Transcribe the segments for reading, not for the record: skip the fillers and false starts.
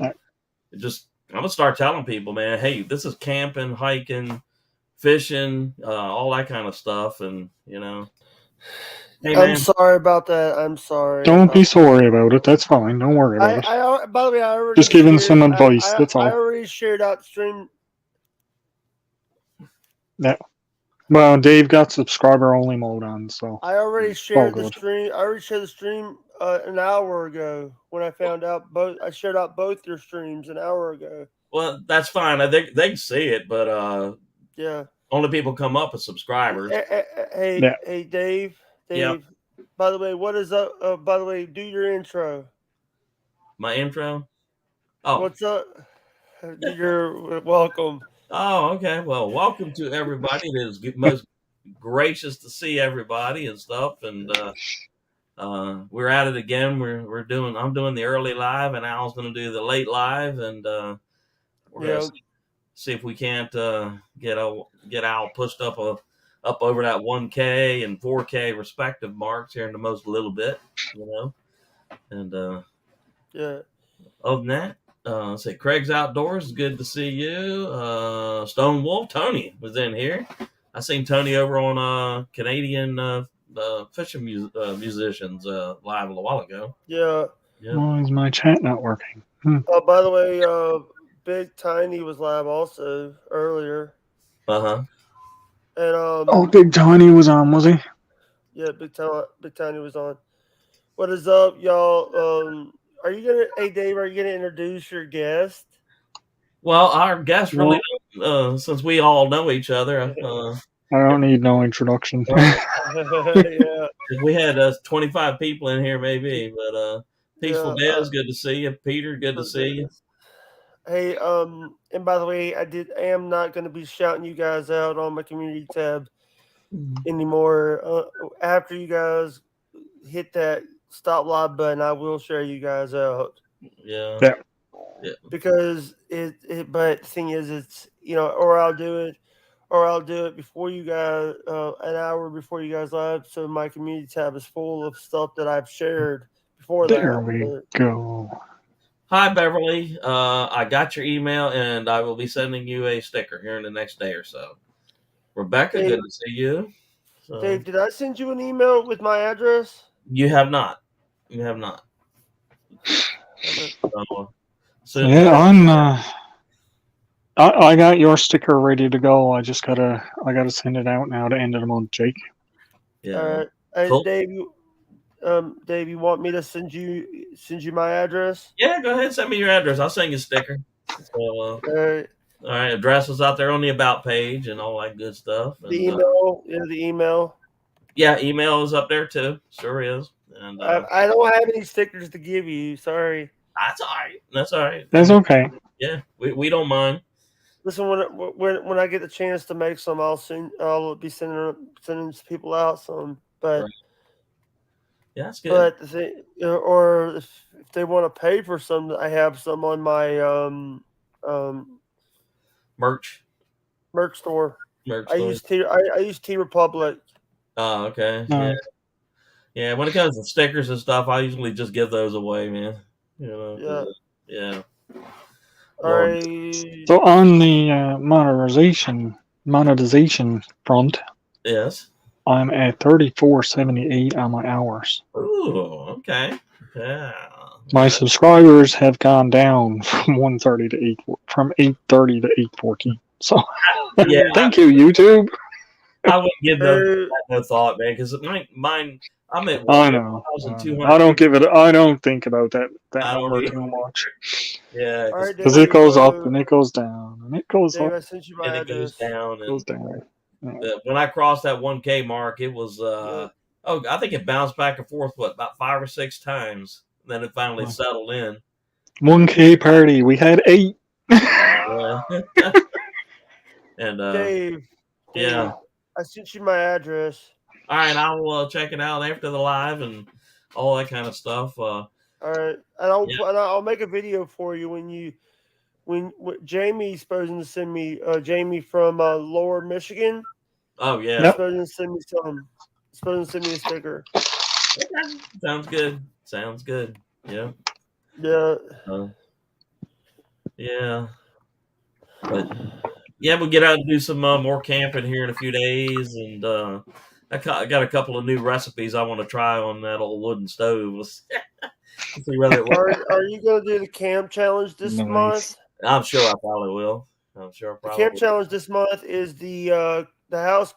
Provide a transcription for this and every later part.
I'm gonna start telling people, man. Hey, this is camping, hiking, fishing, all that kind of stuff, and hey, I'm man. sorry about that. I'm sorry. Don't be sorry about it. That's fine. Don't worry about it. By the way, I already Just giving shared. some advice. That's I all. already shared out stream. Yeah. Well, Dave got subscriber only mode on, so I already it's all shared the good. stream. I already shared the stream an hour ago when I found out both. I shared out both your streams an hour ago. Well, that's fine. I think they can see it, but Yeah. only people come up as subscribers. Yeah. Hey, Dave. Yep. Dave. By the way, what is up? By the way, do your intro. My intro. Oh. What's up? You're welcome. Oh, okay. Well, welcome to everybody. It is most gracious to see everybody and stuff. And we're at it again. I'm doing the early live, and Al's going to do the late live, and we're going to Yeah. see if we can't get Al pushed up over that 1K and 4K respective marks here in the most little bit, And Yeah. other than that, say Craig's Outdoors. Good to see you. Stone Wolf Tony was in here. I seen Tony over on Canadian fishing musicians live a little while ago. Yeah. Yeah. Why is my chat not working? By the way, Big Tiny was live also earlier, Uh huh. and Oh, Big Tiny was on, was he? yeah, Big Tiny was on. What is up, y'all? Are you gonna? Hey, Dave, are you gonna introduce your guest? Well, our guest really, Well, since we all know each other, I don't need no introduction. Yeah, if we had 25 people in here, maybe. But Peaceful yeah. Dez, good to see you. Peter, good to see you. Hey, and by the way, I am not going to be shouting you guys out on my community tab anymore. After you guys hit that stop live button, I will share you guys out. Yeah. Yeah. Yeah. Because but the thing is, it's or I'll do it before you guys, an hour before you guys live, so my community tab is full of stuff that I've shared before There that. we go. Hi, Beverly. I got your email, and I will be sending you a sticker here in the next day or so. Rebecca, Dave, good to see you. So Dave, did I send you an email with my address? you have not. You have not. Soon. Yeah, I got your sticker ready to go. I gotta send it out now to end of the month, Jake. All Yeah. right, hey, Cool. Dave, you want me to send you my address? Yeah, go ahead. Send me your address. I'll send you a sticker. So, All right, all right, address is out there on the about page and all that good stuff. the And email, the email. yeah, email is up there too. Sure is. And I don't have any stickers to give you. Sorry. that's all right. That's all right. That's okay. Yeah, we don't mind. Listen, when I get the chance to make some, I'll be sending people out some. Right. Yeah, that's good. But the thing, or if they want to pay for some, I have some on my Merch. merch store. Merch I store. use I use T Republic. Oh, okay. Yeah. Nice. Yeah, when it comes to stickers and stuff, I usually just give those away, man. Yeah. Yeah. All Lord. right. So on the monetization front, Yes. I'm at 34.78 on my hours. Ooh, okay. Yeah. My subscribers have gone down from 130 to 8 from 830 to 814. So Yeah, thank you, YouTube. I wouldn't give Uh, no thought, man, because mine, I'm at I know. 1,200. I don't give it. I don't think about that I don't number either. too much Yeah, all right, because it Dave. goes up and it goes down and it goes Dave, up I sent you my and it goes address. down, goes and down. Yeah. when I crossed that 1K mark, it was Yeah. I think it bounced back and forth about 5 or 6 times. Then it finally settled in. 1K party. We had 8. Yeah. And Dave, yeah. I sent you my address. All right, I'll check it out after the live and all that kind of stuff. All right, Yeah. and I'll make a video for you when Jamie's supposed to send me. Jamie from Lower Michigan. Oh yeah. He's Yep. supposed to send me some. He's supposed to send me a sticker. Okay. Sounds good. Sounds good. Yeah. Yeah. Uh, Yeah, but yeah, we'll get out and do some more camping here in a few days, and I got a couple of new recipes I want to try on that old wooden stove. Let's see whether it works. Are you gonna do the camp challenge this month? Nice. I'm sure I probably will. I'm sure I The probably camp will. challenge this month is the house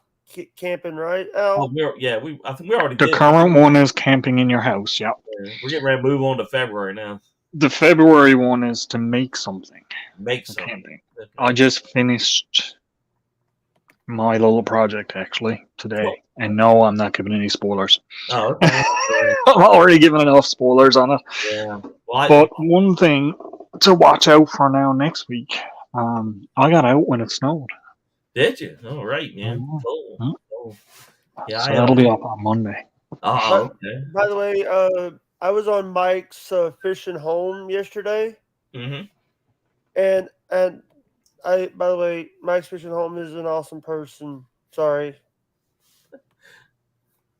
camping, right? Oh, Al? I think we already The did. current one is camping in your house. Yep. Yeah, we're getting ready to move on to February now. The February one is to make something Make for something. camping. Okay. I just finished my little project actually today, Cool. and no, I'm not giving any spoilers. Oh, okay. I'm already giving enough spoilers on it. Yeah. Well, But one thing to watch out for now next week, I got out when it snowed. did you? All right, man. Mhm. Cool. Mhm. Cool. Yeah, So that'll be up on Monday. Oh, okay. By the way, I was on Mike's fishing home yesterday, Mm-hmm. and by the way, Mike's fishing home is an awesome person. Sorry.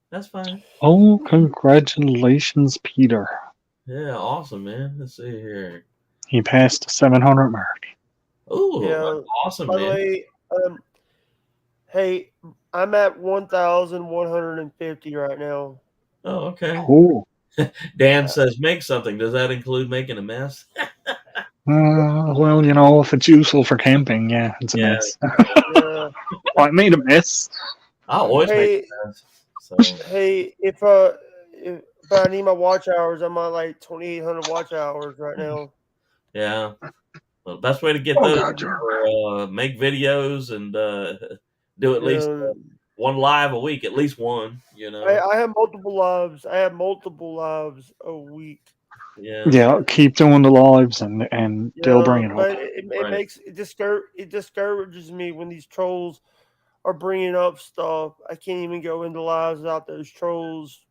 That's fine. Oh, congratulations, Peter. Yeah, awesome, man. Let's see here. He passed the 700 mark. Oh, Yeah. awesome, By the man. way, hey, I'm at 1,150 right now. Oh, okay. Cool. Dan says make something. Does that include making a mess? Well, you know, if it's useful for camping, yeah, it's a Yeah. mess. Yeah. I made a mess. I'll always make Hey, a mess. So hey, if I need my watch hours, I'm on like 2,800 watch hours right now. yeah. Well, the best way to get Oh, those God, is you're make videos and do at least Yeah. one live a week, at least one. You know. I have multiple lives. I have multiple lives a week. Yeah. Yeah, keep doing the lives, and they'll bring Yeah, it up. but it Right. makes it discourages me when these trolls are bringing up stuff. I can't even go into lives without those trolls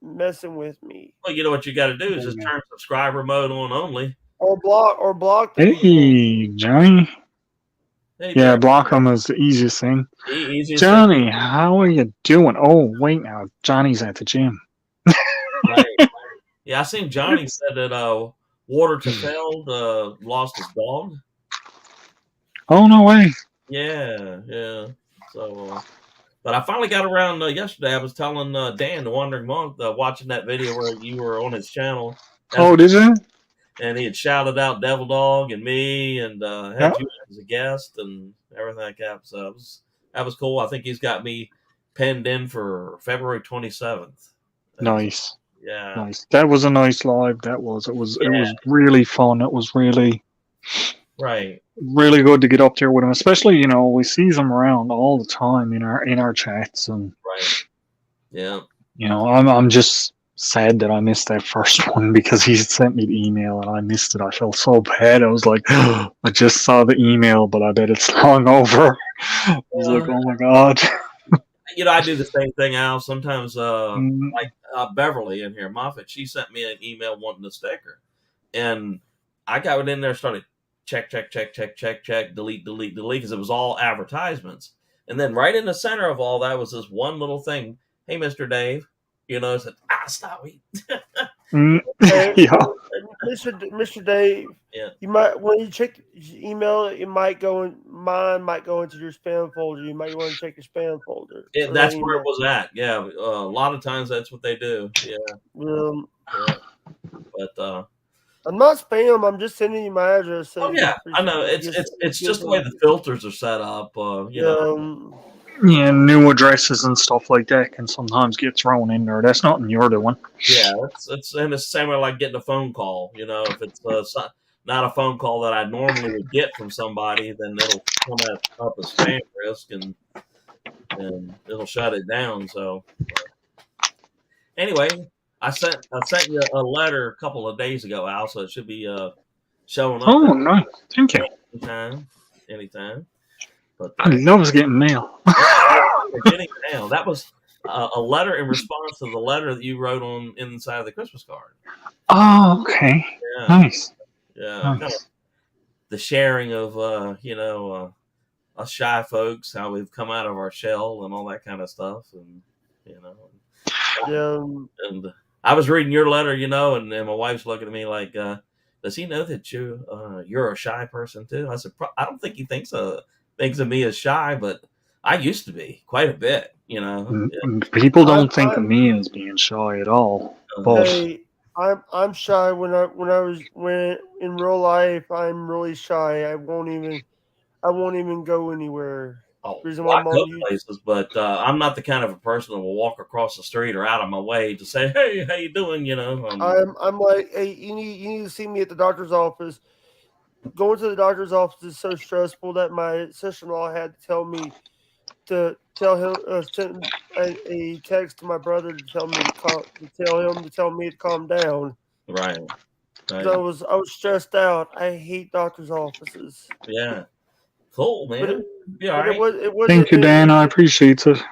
messing with me. Well, you know what you got to do is just turn subscriber mode on only. Or block the people. Hey, Johnny. Hey, Yeah, Jerry. block them is the easiest thing. Easiest thing. Johnny, how are you doing? Oh, wait now. Johnny's at the gym. Right. Yeah, I seen Johnny said that Water to Feld lost his dog. Oh, no way. Yeah, yeah. So, but I finally got around yesterday. I was telling Dan, the Wandering Monk, watching that video where you were on his channel. Oh, did you? And he had shouted out Devil Dog and me, and Yeah. had you as a guest and everything like that. So that was cool. I think he's got me penned in for February 27th. Nice. Yeah. Nice. That was a nice live. That was. It was Yeah. really fun. It was really Right. good to get up there with him. Especially, you know, we sees him around all the time in our chats, and Right. Yeah. you know, I'm just sad that I missed that first one because he sent me the email and I missed it. I felt so bad. I was like, I just saw the email, but I bet it's long over. I was like, oh my god. You know, I do the same thing, Al. Sometimes, Mm, like Beverly in here, Moffat, she sent me an email wanting a sticker, and I got it in there, started check, delete, because it was all advertisements, and then right in the center of all that was this one little thing. Hey, Mr. Dave, you know, I said, stop it. Hey, yeah. Mr. Dave, Yeah. you might when you check your email, it might go in. Mine might go into your spam folder. You might want to check your spam folder. for that That's where email. it was at. Yeah, a lot of times that's what they do. Yeah, yeah. But I'm not spam. I'm just sending you my address. So oh yeah, I know. It's just the way the filters are set up. You know. Yeah, new addresses and stuff like that can sometimes get thrown in there. That's nothing you're doing. Yeah, it's and it's the same way like getting a phone call. You know, if it's not a phone call that I normally would get from somebody, then it'll come up as spam risk and it'll shut it down. So anyway, I sent you a letter a couple of days ago, Al. So it should be showing up. Oh, nice. Thank you. Anytime. But I love getting mail. getting mail. That was a letter in response to the letter that you wrote on inside of the Christmas card. Oh, okay. Yeah. Nice. Yeah. Nice. Kind of the sharing of us shy folks, how we've come out of our shell and all that kind of stuff, and you know. And I was reading your letter, you know, and my wife's looking at me like, does does he know that you're a shy person too? I said, I don't think he thinks of me as shy, but I used to be quite a bit, you know. And people don't think of I'm me as being shy at all. But hey, I'm shy when when in real life I'm really shy. I won't even go anywhere. Oh, Reason why well, I I'm go on you. places, but I'm not the kind of a person that will walk across the street or out of my way to say, "Hey, how you doing?" You know. I'm like, hey, you need to see me at the doctor's office. Going to the doctor's office is so stressful that my sister-in-law had to tell me to tell him send a text to my brother to tell me to tell me to calm down Right, because right, I was stressed out. I hate doctor's offices, yeah, cool, but man. Be all but right. it wasn't thank you, Dan. I appreciate it.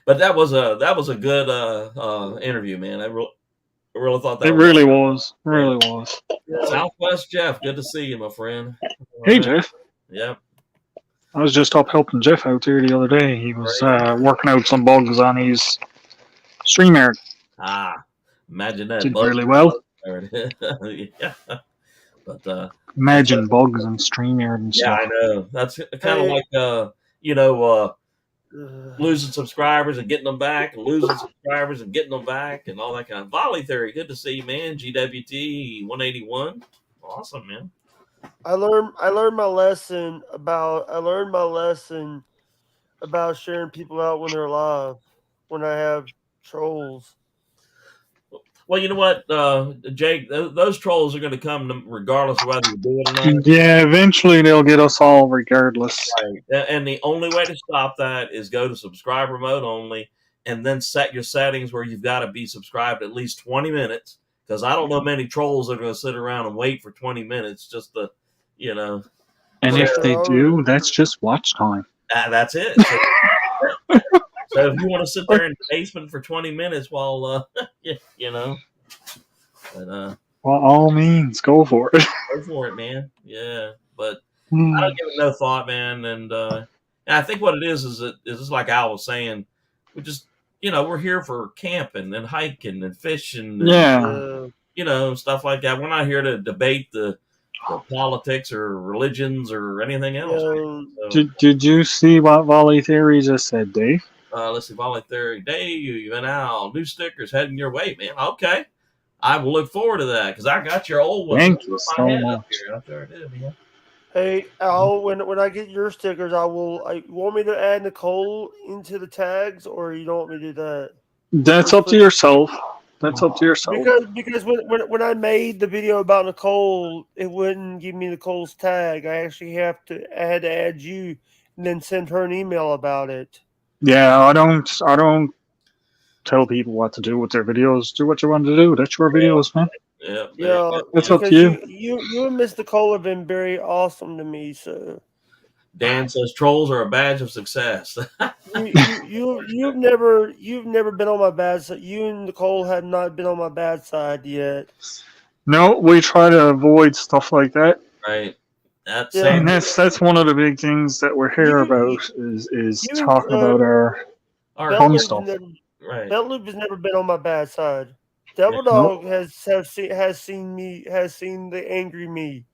But that was a good interview, man. I really thought It that was really was. It yeah. really was. yeah. Southwest Jeff, good to see you, my friend. All Hey, right, Jeff. yep, I was just up helping Jeff out here the other day. He was great. working out some bugs on his StreamYard. Ah, imagine that Did bug. really well. Yeah, but like I said, Imagine bugs and StreamYard and yeah, stuff. I know. That's kind of Hey, like you know, uh, losing subscribers and getting them back, and losing subscribers and getting them back, and all that kind of volley theory. Good to see you, man. GWT 181, awesome, man. I learned my lesson about sharing people out when they're alive. When I have trolls, Well, you know what, Jake, those trolls are going to come regardless of whether you do it or not. Yeah, eventually they'll get us all regardless. Right. And the only way to stop that is go to subscriber mode only, and then set your settings where you've got to be subscribed at least 20 minutes. Because I don't know many trolls that are going to sit around and wait for 20 minutes just to, you know, And for share. if they sure. do, that's just watch time. That's it. So, so if you want to sit there in the basement for 20 minutes while, you know, but, By all means, go for it. go for it, man. Yeah. But I don't give it no thought, man. And I think what it is just like Al was saying, we just we're here for camping and hiking and fishing and Yeah. Yeah. Stuff like that. We're not here to debate the politics or religions or anything else. Yeah. So Did you see what Volley Theory just said, Dave? let's see, Volley Theory, Dave and Al, new stickers heading your way, man. Okay, I will look forward to that because I got your old ones Thank you in my so head up much. here. I sure do, man. Hey, Al, when I get your stickers, you want me to add Nicole into the tags, or you don't want me to do that? That's Or up to put yourself. That's up to yourself. because when I made the video about Nicole, it wouldn't give me Nicole's tag. I had to add you and then send her an email about it. Yeah, I don't tell people what to do with their videos. Do what you want to do. That's your videos, man. Yeah, there you Yeah, go. That's Yeah. up to because you. you and Miss Nicole have been very awesome to me. So Dan says trolls are a badge of success. you've never been on my bad side. You and Nicole have not been on my bad side yet. No, we try to avoid stuff like that. Right. That Yeah, same And that's one of the big things that we're you here about is you and talking about our our fun Belloop's stuff. never right. Belloop has never been on my bad side. Yeah. Devil No, Dog has seen the angry me.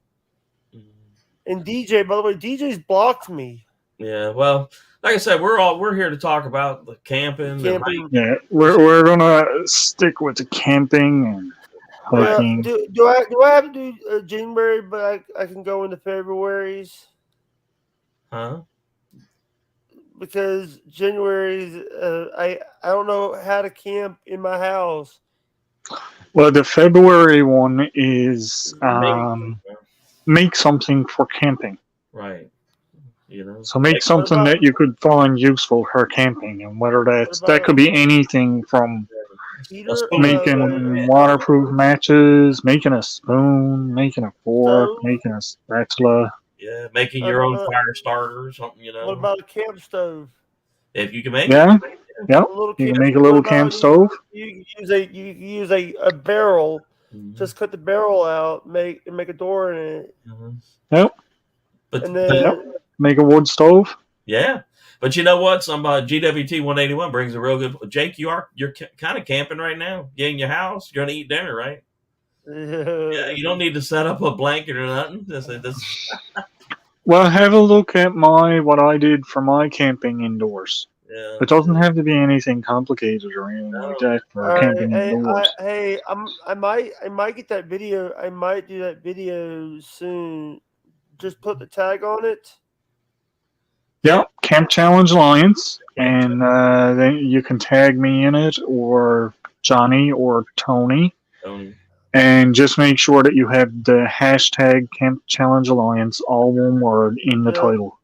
And DJ, by the way, DJ's blocked me. Yeah. Well, like I said, we're here to talk about the camping and Camping. yeah, hiking. we're gonna stick with the camping and Right. hiking. Do I have to do January, but I can go into February's Huh? because January's I don't know how to camp in my house. Well, the February one is Make, make something for camping. right. So make Like, What something about that you could find useful for camping, and whether what that about could be anything from a heater? spoon. making waterproof matches, making a spoon, making a fork, Stove? making a spatula. Yeah. Making your own Uh, fire starter or something. what about a camp stove? If you can make it. Yeah, yep. A little You camp. can make a What little about camp stove. you use a barrel? Mhm. Just cut the barrel out, make a door in it, Mhm. Yep, But and yep. then Make a wood stove. yeah. But you know what? Some GWT 181 brings a real good. Jake, you're kind of camping right now. You're in your house. You're gonna eat dinner, right? Yeah, you don't need to set up a blanket or nothing. Well, have a look at what I did for my camping indoors. Yeah. It doesn't have to be anything complicated or anything like that for All right, camping indoors. I might get that video. I might do that video soon. Just put the tag on it. Yeah, Camp Challenge Alliance, Camp and then you can tag me in it, or Johnny, or Tony, and just make sure that you have the hashtag Camp Challenge Alliance, all one word, in the title.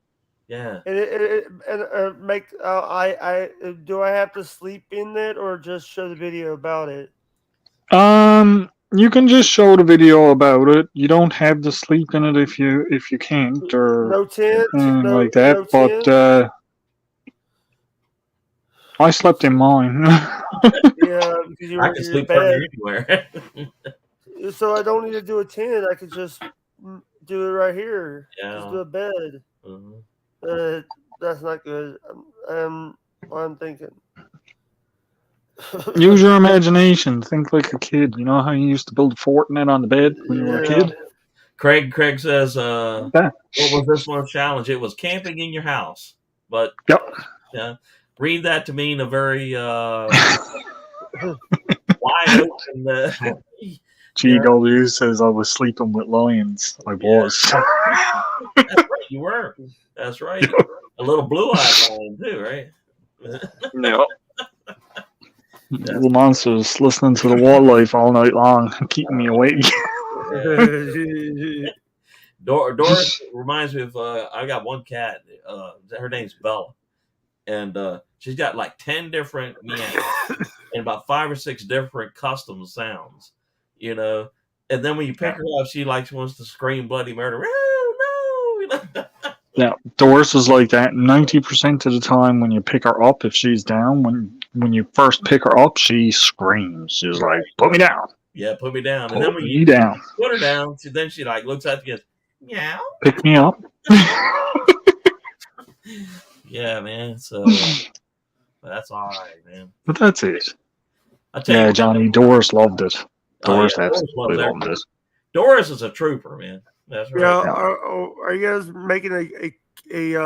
Yeah. And make do I have to sleep in it or just show the video about it? You can just show the video about it. You don't have to sleep in it if you can't, or no tent, like that. no But tent? I slept in mine. Yeah, because you I were can in sleep bed. anywhere. So I don't need to do a tent. I could just do it right here. Yeah. Just do a bed. Mm-hmm. That's not good. I'm thinking. Use your imagination. Think like a kid. You know how you used to build a fortnet on the bed when you were a kid? Craig says, what was this one challenge? It was camping in your house. But read that to mean a very wide open. GW says I was sleeping with lions. I was. That's right, you were. That's right. A little blue-eyed lion too, right? No. Little monsters listening to the wildlife all night long, keeping me awake. Doris reminds me of I got one cat. Her name's Bella, and she's got like 10 different meows and about 5 or 6 different custom sounds. You know, and then when you pick her up, she wants to scream bloody murder. Oh, no! Yeah, Doris is like that 90% of the time when you pick her up. If she's down, when you first pick her up, she screams. She's like, "Put me down." Yeah, put me down. Put And then when me down. Put her down, then she looks at you and goes, meow. Pick me up. Yeah, man. So that's all right, man. But that's it. Yeah, Johnny, Doris loved it. Doris absolutely loved it. Doris is a trooper, man. That's right. Yeah. Are you guys making a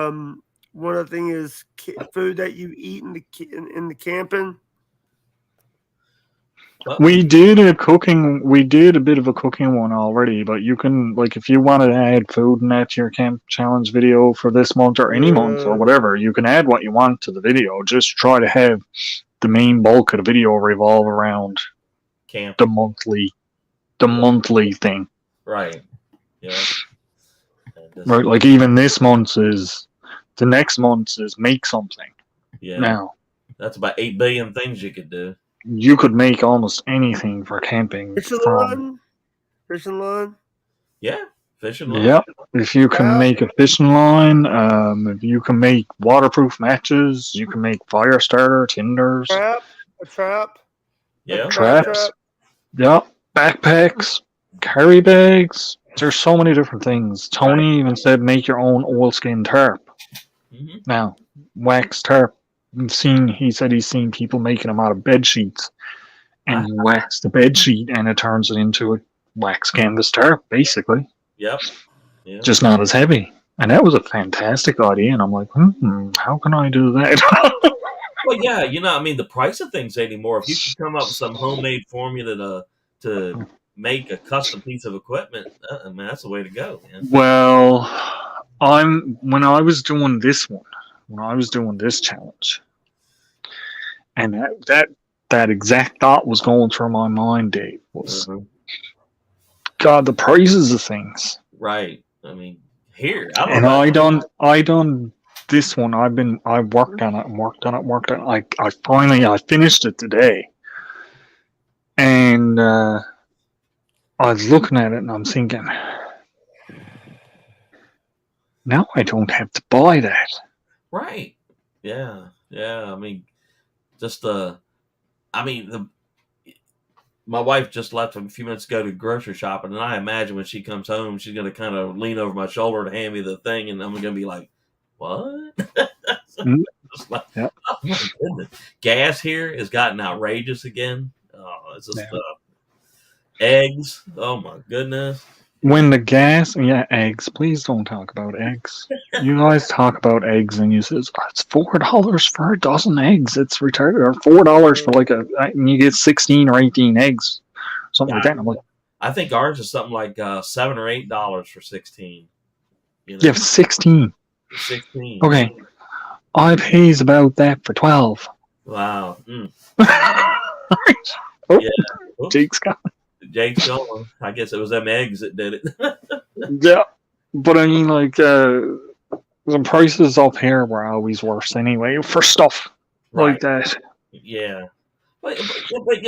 one of the things is food that you eat in the camping? We did a bit of a cooking one already, but you can, if you wanted to add food in that to your camp challenge video for this month or any month or whatever, you can add what you want to the video. Just try to have the main bulk of the video revolve around camp, the monthly thing. Right. Yeah. Right, like even this month's is, the next month's is make something. Yeah. Now. That's about 8 billion things you could do. You could make almost anything for camping. Fishing line? Yeah, fishing line. Yep. If you can make a fishing line, if you can make waterproof matches, you can make fire starter, tinders. A trap. Yeah. Traps. Yep. Backpacks, carry bags. There's so many different things. Tony even said make your own oilskin tarp. Mm-hmm. Now, wax tarp. He said he's seen people making them out of bed sheets, and you wax the bed sheet and it turns it into a wax canvas tarp, basically. Yep. Just not as heavy. And that was a fantastic idea, and I'm like, how can I do that? Well, yeah, the price of things anymore, if you can come up with some homemade formula to make a custom piece of equipment, that's the way to go, man. Well, when I was doing this challenge, and that exact thought was going through my mind, Dave, was, God, the prices of things. Right. I mean, here. I done this one. I worked on it. I finished it today. And I was looking at it and I'm thinking, now I don't have to buy that. Right. Yeah. Yeah. I mean, my wife just left a few minutes ago to grocery shopping, and I imagine when she comes home, she's going to kind of lean over my shoulder to hand me the thing, and I'm going to be like, what? Mm, It's like, yeah. oh my goodness. Gas here has gotten outrageous again. Oh, it's just Yeah. eggs. Oh my goodness. When the gas, yeah, eggs. Please don't talk about eggs. You guys talk about eggs, and you says "Oh, it's $4 for a dozen eggs. It's retarded. Or $4 for like and you get 16 or 18 eggs, something like that. And I'm like, I think ours is something like $7 or $8 for 16. You you know, have 16. 16. Okay, I pays about that for 12. Wow. Mm. Oh, Yeah. Oops. Jake's got. Jake's gone. I guess it was them eggs that did it. Yeah, but I mean, like, the prices up here were always worse anyway for stuff Right. like that. Yeah. But you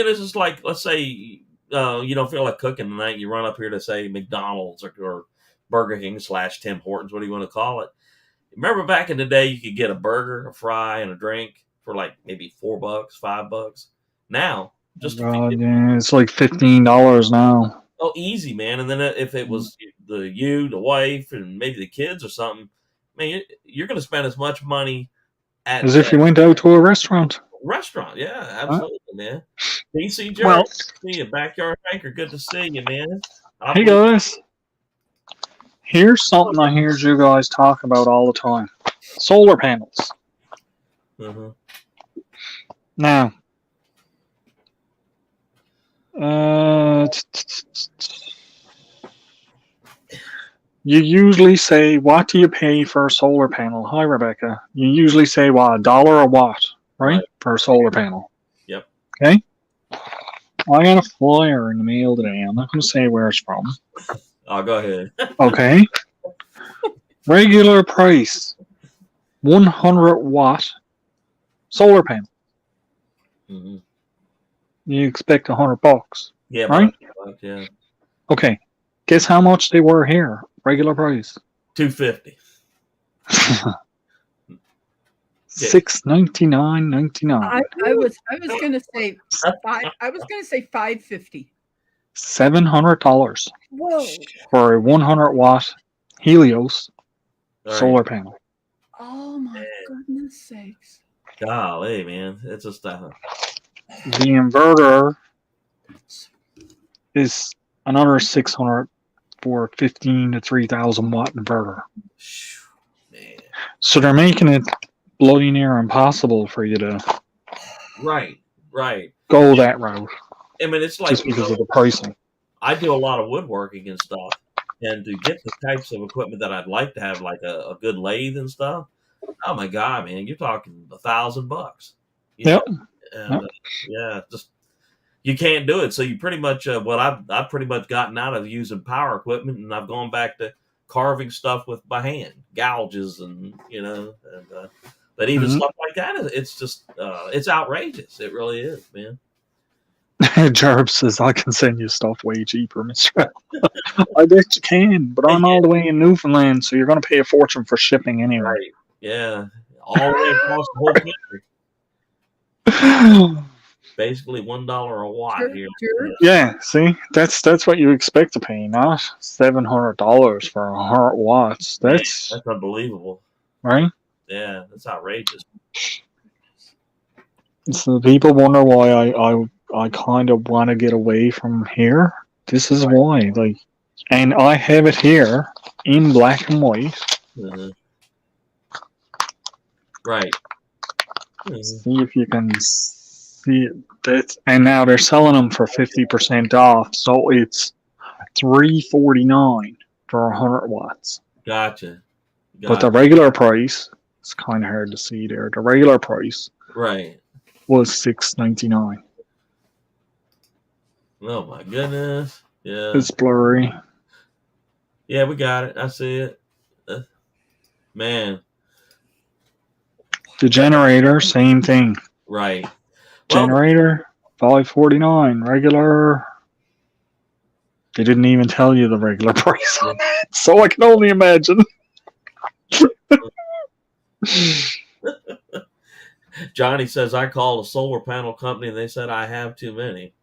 know, it's just like, let's say you don't feel like cooking tonight. You run up here to, say, McDonald's or Burger King / Tim Hortons, what do you want to call it? Remember back in the day, you could get a burger, a fry, and a drink for like maybe $4, $5. Now, just Yeah, it's like $15 now. oh, easy, man. And then if it was the wife, and maybe the kids or something, man, you're going to spend as much money at As if you went out to a restaurant. restaurant. Yeah, absolutely, man. DC Well, Jerry, see you, Backyard Hiker. Good to see you, man. hey guys, here's something I hear you guys talk about all the time: solar panels. Mm-hmm. Now, you usually say, "What do you pay for a solar panel?" Hi, Rebecca. You usually say, "What, $1 a watt, right, for a solar panel?" Yep. Okay. I got a flyer in the mail today. I'm not going to say where it's from. Oh, go ahead. Okay. Regular price, 100-watt solar panel. Mm-hmm. You expect $100, Yeah, right? Yeah. Okay. Guess how much they were here? Regular price. $250. $699.99. I was gonna say $550. $700 Whoa! for a 100-watt Helios solar panel. Oh my goodness sakes! Golly, man, it's just The inverter is another 600 for 15 to 3,000 watt inverter. Man. So they're making it bloody near impossible for you to right go that route. I mean, it's like, just because of the pricing. I do a lot of woodworking and stuff, and to get the types of equipment that I'd like to have, like a good lathe and stuff, oh my god, man, you're talking $1,000. Yep. And yeah, just you can't do it. So you pretty much I've pretty much gotten out of using power equipment, and I've gone back to carving stuff by hand, gouges, and but even stuff like that, it's just it's outrageous. It really is, man. Jerb says, I can send you stuff way cheaper, Mr. I bet you can, but I'm all the way in Newfoundland, so you're going to pay a fortune for shipping anyway. Right. Yeah. All the way across the whole country. Basically $1 a watt here. Yeah, see? That's what you expect to pay, not $700 for 100 watts. That's unbelievable. Right? Yeah, that's outrageous. So people wonder why I kind of want to get away from here. This is why, and I have it here in black and white. Mm-hmm. Right. Mm-hmm. See if you can see it. And now they're selling them for 50% off, so it's $349 for 100 watts. Gotcha. But the regular price, it's kind of hard to see there. The regular price, was $699. Oh my goodness! Yeah, it's blurry. Yeah, we got it. I see it. Man, the generator, same thing. Right. Generator, $549. Regular. They didn't even tell you the regular price on that, so I can only imagine. Johnny says, I called a solar panel company and they said I have too many.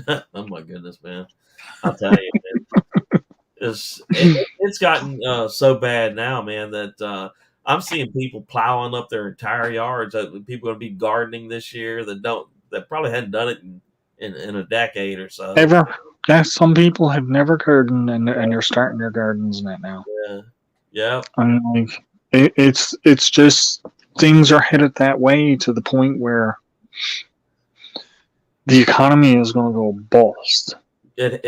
Oh my goodness, man. I'll tell you, man. It's gotten so bad now, man, that I'm seeing people plowing up their entire yards. People going to be gardening this year that probably hadn't done it in a decade or so. Ever? Yeah, some people have never gardened and they're starting their gardens and that now. Yeah, yeah, I'm like, it's just things are headed that way to the point where the economy is going to go bust, it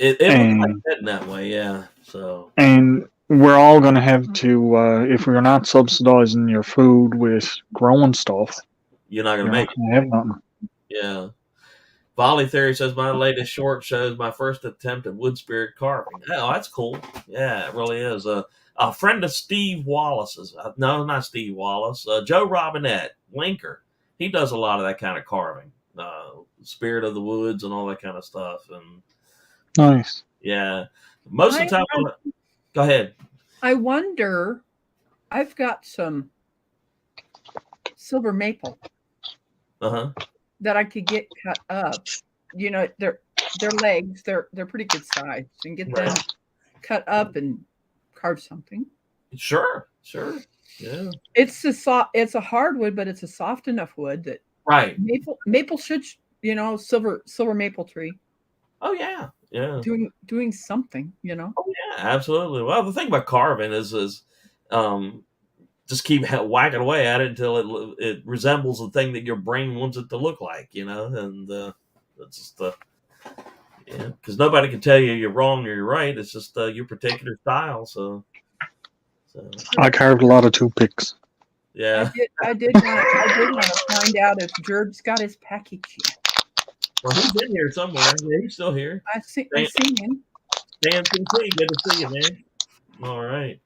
looks like and heading that way. Yeah, so we're all going to have to if we're not subsidizing your food with growing stuff, you're not going to you're not make it. going to have nothing. Yeah. Volley Theory says my latest short shows my first attempt at wood spirit carving. Oh, that's cool. Yeah, it really is. A friend of Steve Wallace's. No, not Steve Wallace. Joe Robinette, Linker. He does a lot of that kind of carving. Spirit of the woods and all that kind of stuff. And Nice. yeah, most of the time. Go ahead. I wonder. I've got some silver maple Uh-huh. that I could get cut up. You know, their legs, they're pretty good size. You can get them cut up and carve something. Sure. Yeah. It's a hardwood, but it's a soft enough wood that Right. maple should, silver maple tree Oh yeah. Yeah. doing something, Oh yeah, absolutely. Well, the thing about carving is just keep whacking away at it until it resembles the thing that your brain wants it to look like, and that's just because nobody can tell you you're wrong or you're right. It's just your particular style. So I carved a lot of toothpicks. yeah. I did want to find out if Gerb's got his package yet. Well, he's in here somewhere. Yeah, he's still here. I've seen him. Dan PC, good to see you, man. All right.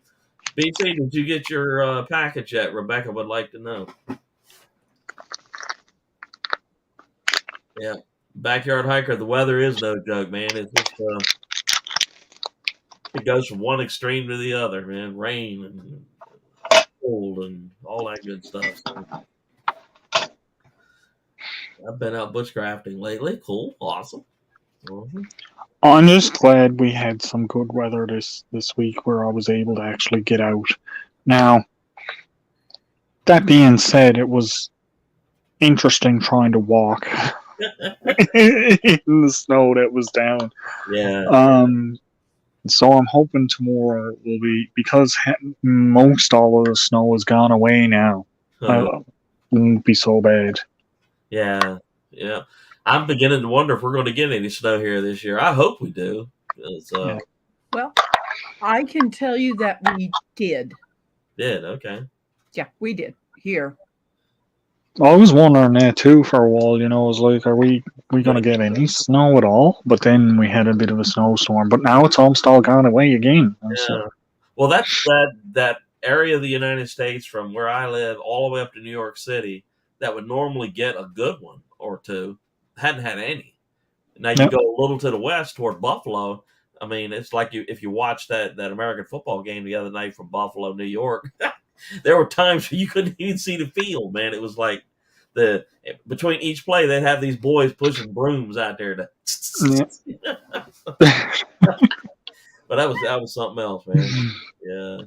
BC, did you get your package yet? Rebecca would like to know. Yeah. Backyard hiker, the weather is no joke, man. It's just it goes from one extreme to the other, man. Rain and cold and all that good stuff. So, I've been out bushcrafting lately. Cool. Awesome. I'm just glad we had some good weather this week where I was able to actually get out. Now, that being said, it was interesting trying to walk in the snow that was down. Yeah. So I'm hoping tomorrow will be, because most all of the snow has gone away now. It won't be so bad. Yeah. I'm beginning to wonder if we're going to get any snow here this year. I hope we do. Yeah. Well, I can tell you that we did. Did okay. Yeah, we did here. I was wondering that too for a while. I was like, are we going to get any snow at all? But then we had a bit of a snowstorm. But now it's almost all gone away again. Yeah. Well, that area of the United States from where I live all the way up to New York City that would normally get a good one or two hadn't had any. Now you go a little to the west toward Buffalo. I mean, it's like if you watched that American football game the other night from Buffalo, New York. There were times where you couldn't even see the field, man. It was like between each play they'd have these boys pushing brooms out there to. But that was something else, man. Yeah.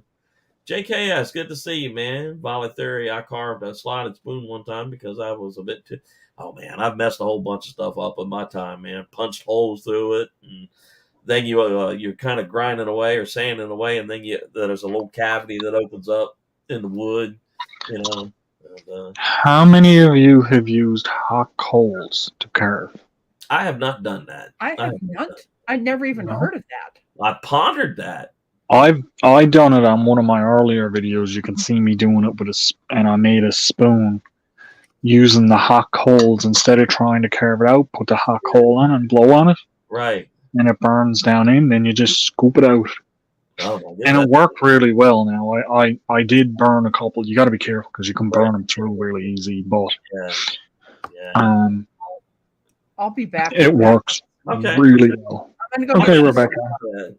JKS, good to see you, man. Volley Theory, I carved a slotted spoon one time because I was a bit too. Oh man, I've messed a whole bunch of stuff up in my time, man. Punched holes through it, and then you're kind of grinding away or sanding away, and then there's a little cavity that opens up in the wood, And, how many of you have used hot coals to carve? I have not done that. I have not. I'd never even heard of that. I pondered that. I done it on one of my earlier videos. You can see me doing it and I made a spoon using the hot coals instead of trying to carve it out. Put the hot coal on and blow on it. Right. And it burns down in. Then you just scoop it out. Oh my goodness. And it worked really well. Now I did burn a couple. You got to be careful because you can burn them through really easy. But I'll be back. It works really well. Okay, Rebecca.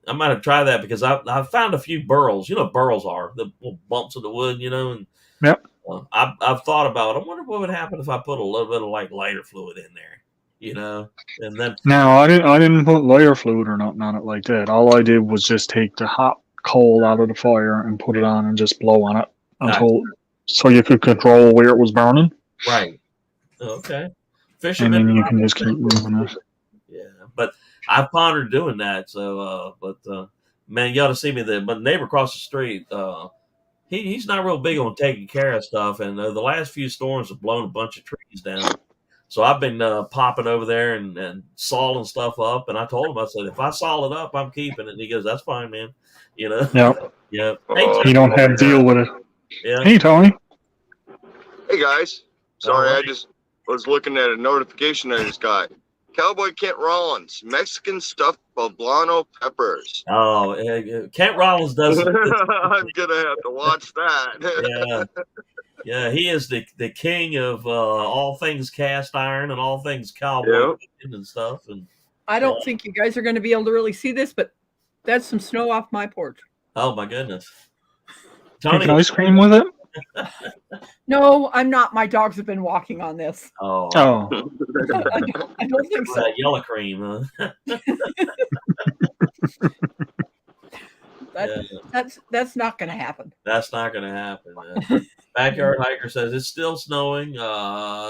I might have tried that because I found a few burls. You know what burls are, the little bumps of the wood, and yep. I've thought about it. I wonder what would happen if I put a little bit of like lighter fluid in there, and then. No, I didn't put lighter fluid or nothing on it like that. All I did was just take the hot coal out of the fire and put it on and just blow on it. until so you could control where it was burning, Right. Okay. and Fishermen. then you can just keep moving it. Yeah, but I've pondered doing that. So, man, you ought to see me there. But neighbor across the street, he's not real big on taking care of stuff, and the last few storms have blown a bunch of trees down. So I've been popping over there and sawing stuff up. And I told him, I said, if I saw it up, I'm keeping it. And he goes, that's fine, man. You know. Yep. Yeah. Oh, You don't have to deal with it. Yeah. Hey, Tony. Hey guys, sorry, Alright. I just was looking at a notification I just got. Cowboy Kent Rollins, Mexican stuffed poblano peppers. Oh, Kent Rollins does. I'm gonna have to watch that. Yeah. Yeah, he is the king of all things cast iron and all things cowboy Yep. cooking and stuff. And I don't think you guys are going to be able to really see this, but that's some snow off my porch. oh my goodness, Making Tony. ice cream with it? No, I'm not. My dogs have been walking on this. Oh, Oh. I don't think so. that yellow cream. That's not going to happen. That's not going to happen. Man. Backyard hiker says it's still snowing.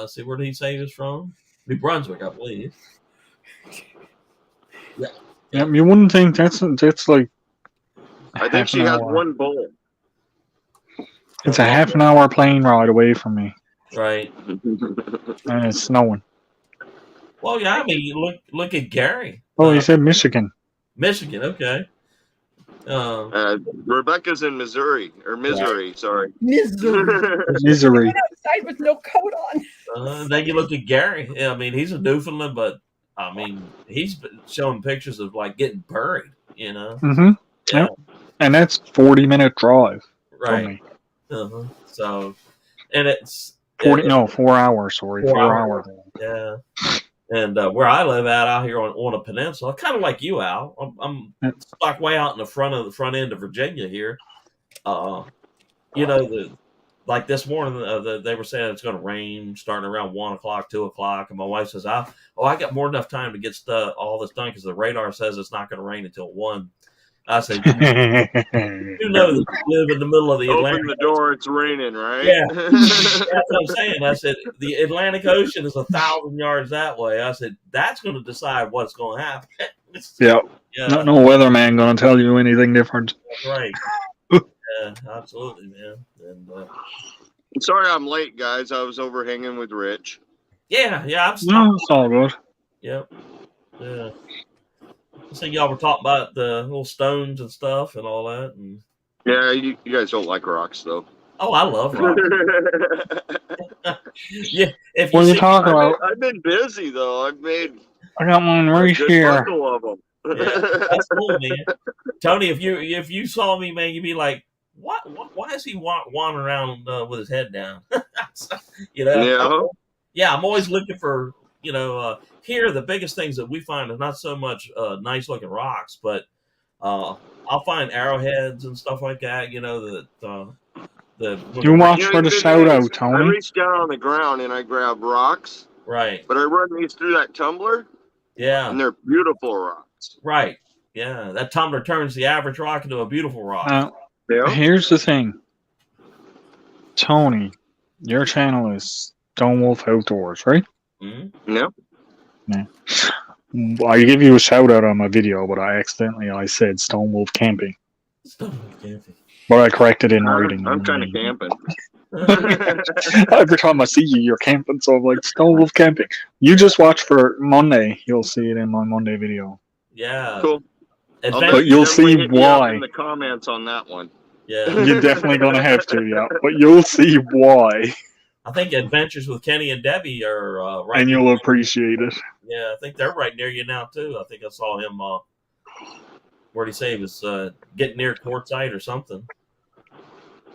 See, where did he say he was from? New Brunswick, I believe. Yeah, you wouldn't think that's like. I think she has one bowl. It's a half an hour plane ride away from me, Right. and it's snowing. Well, yeah. I mean, you look at Gary. Oh, you said Michigan. Michigan. Okay. Rebecca's in Missouri, sorry. Misery. Misery. Went outside with no coat on. Then you look at Gary. Yeah, I mean, he's a Newfoundland, but I mean, he's been showing pictures of like getting buried. You know. Mm-hmm. Yeah. Yep. And that's 40-minute drive. Right. So, and it's 4 hours. Sorry, 4 hours. Yeah. And where I live out here on a peninsula, kind of like you, Al. I'm stuck way out in the front end of Virginia here. You know, like this morning, they were saying it's going to rain starting around 1 o'clock, 2 o'clock, and my wife says, I got more than enough time to get all this done because the radar says it's not going to rain until 1. I said, you know that you live in the middle of the Atlantic. Open the door, it's raining, right? Yeah, that's what I'm saying. I said the Atlantic Ocean is 1,000 yards that way. I said that's going to decide what's going to happen. Yeah. Yeah, No weatherman going to tell you anything different. that's right. Yeah, absolutely, man. And Sorry I'm late, guys. I was over hanging with Rich. yeah, I'm No, it's all good. Yep. Yeah. So y'all were talking about the little stones and stuff and all that. And Yeah, you guys don't like rocks, though. oh, I love rock. Yeah. If What are you see- talking about? I've been busy, though. I've made I got one a right good here. bundle of them. Yeah, that's cool, man. Tony, if you saw me, man, you'd be like, "What? Why is he wandering around with his head down?" You know? Yeah. Yeah, I'm always looking for here the biggest things that we find is not so much nice looking rocks, but I'll find arrowheads and stuff like that. You know You watch for the good shout out, I Tony. reach down on the ground and I grab rocks, right? but I run these through that tumbler, Yeah, and they're beautiful rocks. right. Yeah, that tumbler turns the average rock into a beautiful rock. Yeah. Here's the thing, Tony. Your channel is Stone Wolf Outdoors, right? Mm-hmm. Yeah. I give you a shout out on my video, but I said Stone Wolf Camping. But I corrected in writing. I'm kind of camping. Every time I see you, you're camping, so I'm like, Stone Wolf Camping. You just watch for Monday. You'll see it in my Monday video. Yeah, Cool. Adventure- But you'll Definitely see hit me up why. in the comments on that one. yeah. You're definitely going to have to, yeah. But you'll see why, I think Adventures with Kenny and Debbie are right. and you'll appreciate it. Yeah, I think they're right near you now too. I think I saw him. Where'd he say he was getting near Quartzsite or something?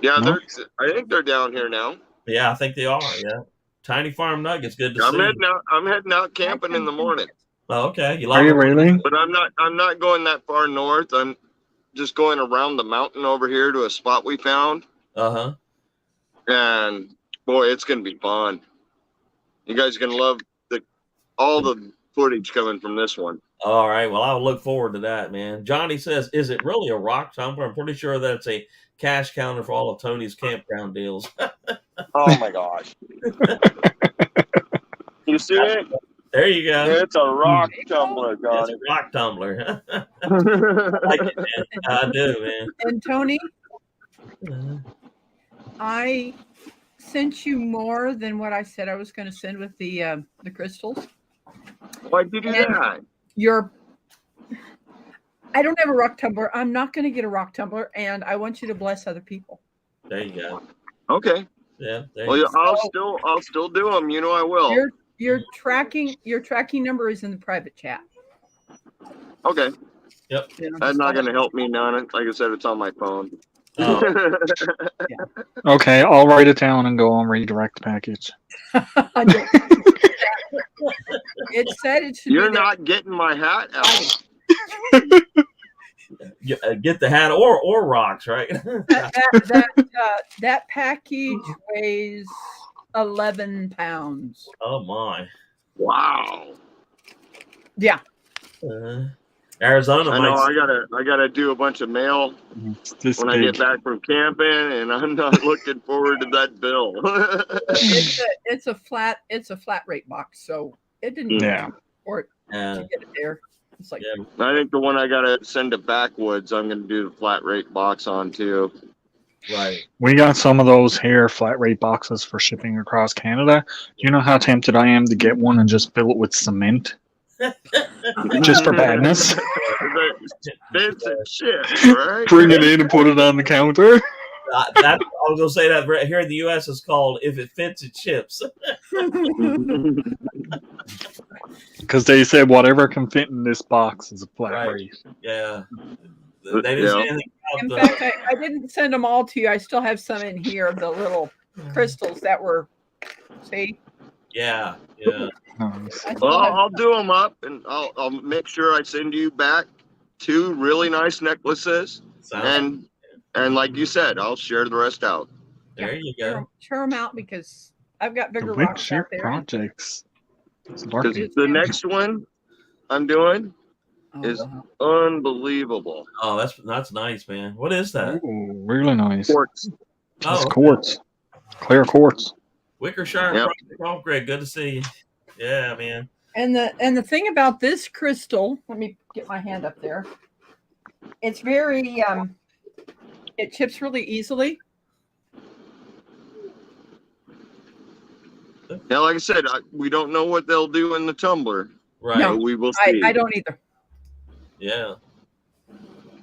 Yeah, No. I think they're down here now. Yeah, I think they are. Yeah, Tiny Farm Nuggets. Good to see. I'm heading out camping in the morning, Oh, okay. You Are like you it? really? but I'm not going that far north. I'm just going around the mountain over here to a spot we found, Uh-huh. and boy, it's gonna be fun. You guys are gonna love all the footage coming from this one. All right. Well, I'll look forward to that, man. Johnny says, "Is it really a rock tumbler?" I'm pretty sure that's a cash counter for all of Tony's campground deals. Oh my gosh! You see it? There you go. It's a rock There you go. tumbler, It's Johnny. a rock tumbler. I like it, man. I do, And Tony, man. I sent you more than what I said I was going to send with the crystals. Why'd you do that? I don't have a rock tumbler. I'm not going to get a rock tumbler, and I want you to bless other people. There you go. Okay. Yeah. There Well, you yeah, I'll still do them. You know I will. Your tracking number is in the private chat. Okay. Yep. You know, That's just not follow- going to help me none. Like I said, it's on my phone. Oh, Okay, I'll write it down and go on redirect package. It said it should You're be there. not getting my hat out. get the hat or rocks, right? That package weighs 11 pounds. Oh my. Wow. Yeah. Arizona I know. might. I gotta do a bunch of mail It's this when I big. get back from camping, and I'm not looking forward to that bill. It's a flat rate box, so it didn't Yeah. or Yeah. to get it there. It's like Yeah. I think the one I gotta send to Backwoods, I'm gonna do the flat rate box on too. Right. We got some of those here, flat rate boxes for shipping across Canada. You know how tempted I am to get one and just fill it with cement? Just for badness. Bits and chips, right? Bring it in and put it on the counter. I was gonna say that right here in the U.S. is called "If It Fits, It Ships." Because they said whatever can fit in this box is a flat Right. rate. Yeah. They didn't say anything in about fact, I didn't send them all to you. I still have some in here, the little crystals that were see. Yeah. Nice. I still Well, have I'll do them up, and I'll make sure I send you back 2 really nice necklaces, Sounds and like you said, I'll share the rest out. there you go. share them out because I've got bigger The rocks ship out there. projects. It's Because lucky. the next one I'm doing Oh, is wow. unbelievable. Oh, that's nice, man. What is that? Ooh, really nice. Quartz. It's Oh, quartz. Clear quartz. Wickershire Yep. Project. Oh, Greg, good to see you. Yeah, man. And the thing about this crystal, let me get my hand up there. It's very it chips really easily. Now, like I said, we don't know what they'll do in the tumbler. Right. No. But we will see. I don't either. Yeah.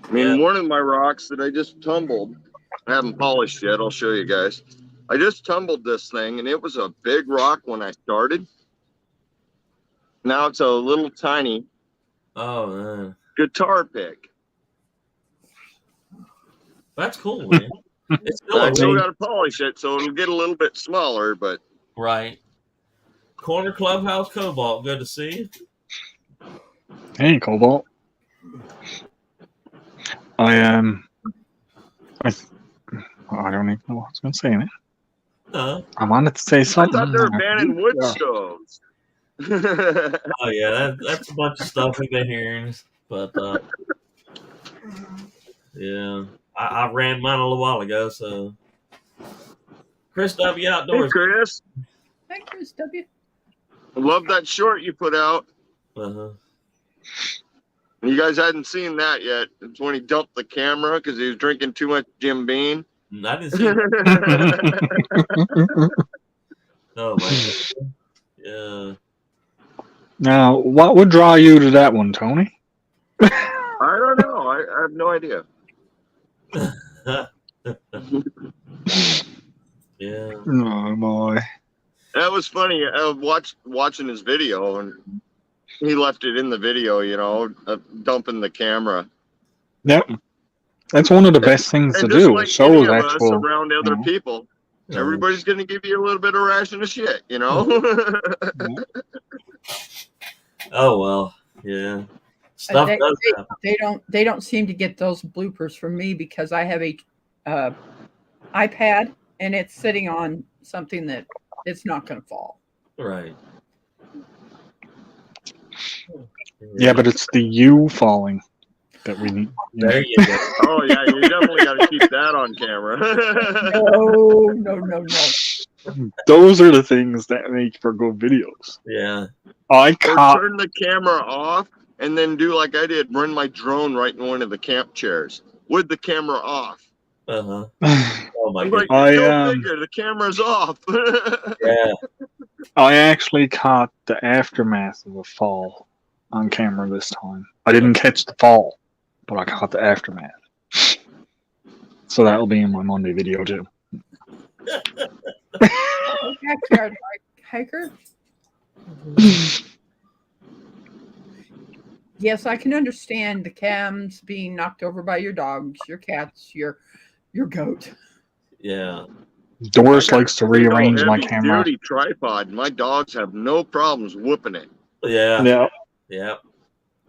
I mean, Yeah. one of my rocks that I just tumbled, I haven't polished yet. I'll show you guys. I just tumbled this thing, and it was a big rock when I started. Now it's a little tiny Oh, man. guitar pick. That's cool, man. It's still I a still really, got to polish it, so it'll get a little bit smaller, but right. Corner Clubhouse Cobalt. Good to see you. Hey, Cobalt. I don't even know what I was going to say, man. I wanted to say I something. thought they were banning wood stoves. Oh, yeah. That's a bunch of stuff we've been hearing. But, yeah. I ran mine a little while ago, so. Chris W. Hey, Outdoors. Chris, Hi, Chris W. I love that short you put out. Uh-huh. You guys hadn't seen that yet. It's when he dumped the camera because he was drinking too much Jim Beam. I didn't see that. Oh, my God. Yeah. Now, what would draw you to that one, Tony? I don't know. I have no idea. Yeah. Oh, boy. That was funny. I watching his video, and he left it in the video, dumping the camera. Yep. That's one of the best things to And just do. like It shows any of us actual. around other know. people, Yeah. everybody's going to give you a little bit of ration of shit, Oh, well. Yeah. Stuff does happen. They don't seem to get those bloopers from me because I have a iPad and it's sitting on something that it's not going to fall. Right. Yeah, but it's the you falling that we need. There you go. Oh yeah, you definitely got to keep that on camera. No. Those are the things that make for good videos. Yeah. I Or caught. turn the camera off and then do like I did, run my drone right in one of the camp chairs with the camera off. Uh-huh. I Oh my I'm goodness. like, go figure, the camera's off. Yeah. actually caught the aftermath of a fall on camera this time. I didn't catch the fall, but I caught the aftermath. So that'll be in my Monday video too. Backyard hiker. Yes, I can understand the cams being knocked over by your dogs, your cats, your goat. Yeah. Doris likes to rearrange my heavy camera. duty tripod. My dogs have no problems whooping it. Yeah. Yeah. Yeah.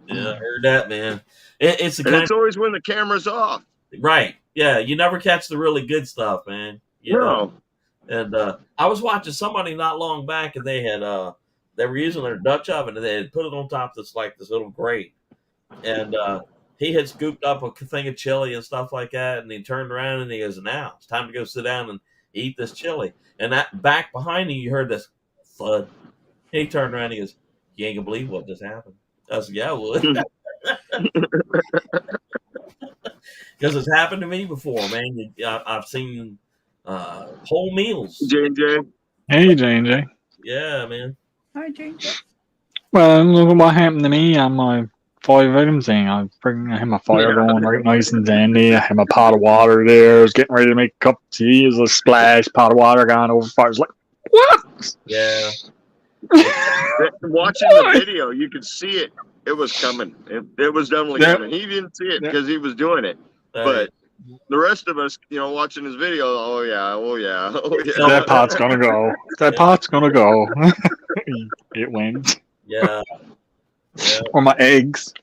Yeah. I heard that, man. It's the And kind it's always when the camera's off. right. Yeah. You never catch the really good stuff, man. You know? And I was watching somebody not long back, and they had they were using their Dutch oven, and they had put it on top of this little grate, and he had scooped up a thing of chili and stuff like that, and he turned around and he goes, "Now it's time to go sit down and eat this chili." And that back behind you heard this thud. He turned around and he goes, "You ain't gonna believe what just happened." I said, "Yeah, I would." Because it's happened to me before, man. I've seen whole meals. J&J. Hey, J&J. Yeah, man. Hi, James. Well, look at what happened to me on my 5-item thing. I had my fire going right nice and dandy. I had my pot of water there. I was getting ready to make a cup of tea. It was a splash, pot of water gone over fire. I was like, what? Yeah. Watching the video, you could see it. It was coming. It was definitely coming. He didn't see it because he was doing it. But the rest of us, watching his video, oh yeah. That pot's gonna go. That pot's gonna go. It went. Yeah. Yeah. Or my eggs.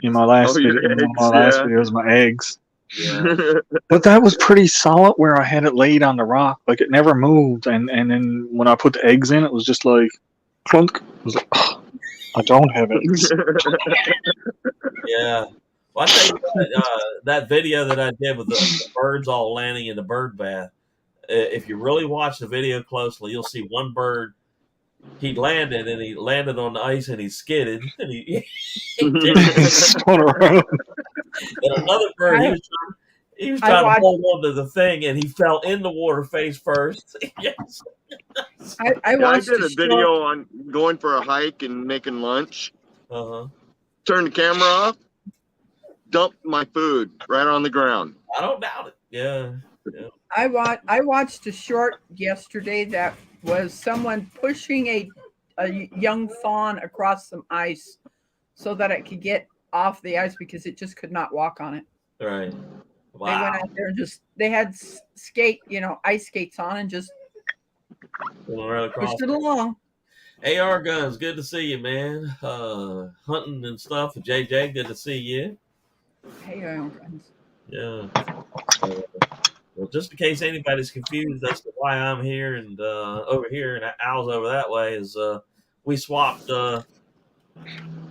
In my last video, your in eggs, my last yeah. videos, my eggs. Yeah. But that was pretty solid where I had it laid on the rock. Like it never moved. And then when I put the eggs in, it was just like clunk. I was like, oh, I don't have eggs. Yeah. Well, I tell you what, that video that I did with the birds all landing in the bird bath, if you really watch the video closely, you'll see one bird, he landed on the ice and he skidded. And he Spun around. and another bird, he was trying to hold on to the thing and he fell in the water face first. Yes. I watched did a video on going for a hike and making lunch. Uh-huh. Turned the camera off. Dumped my food right on the ground. I don't doubt it. Yeah. I watched a short yesterday that was someone pushing a young fawn across some ice so that it could get off the ice because it just could not walk on it. Right. Wow. They went out there and they had ice skates on and just pushed it along. AR Guns, good to see you, man. Hunting and stuff. JJ, good to see you. Hey, friends. Yeah. Well, just in case anybody's confused as to why I'm here and over here and Al's over that way, is we swapped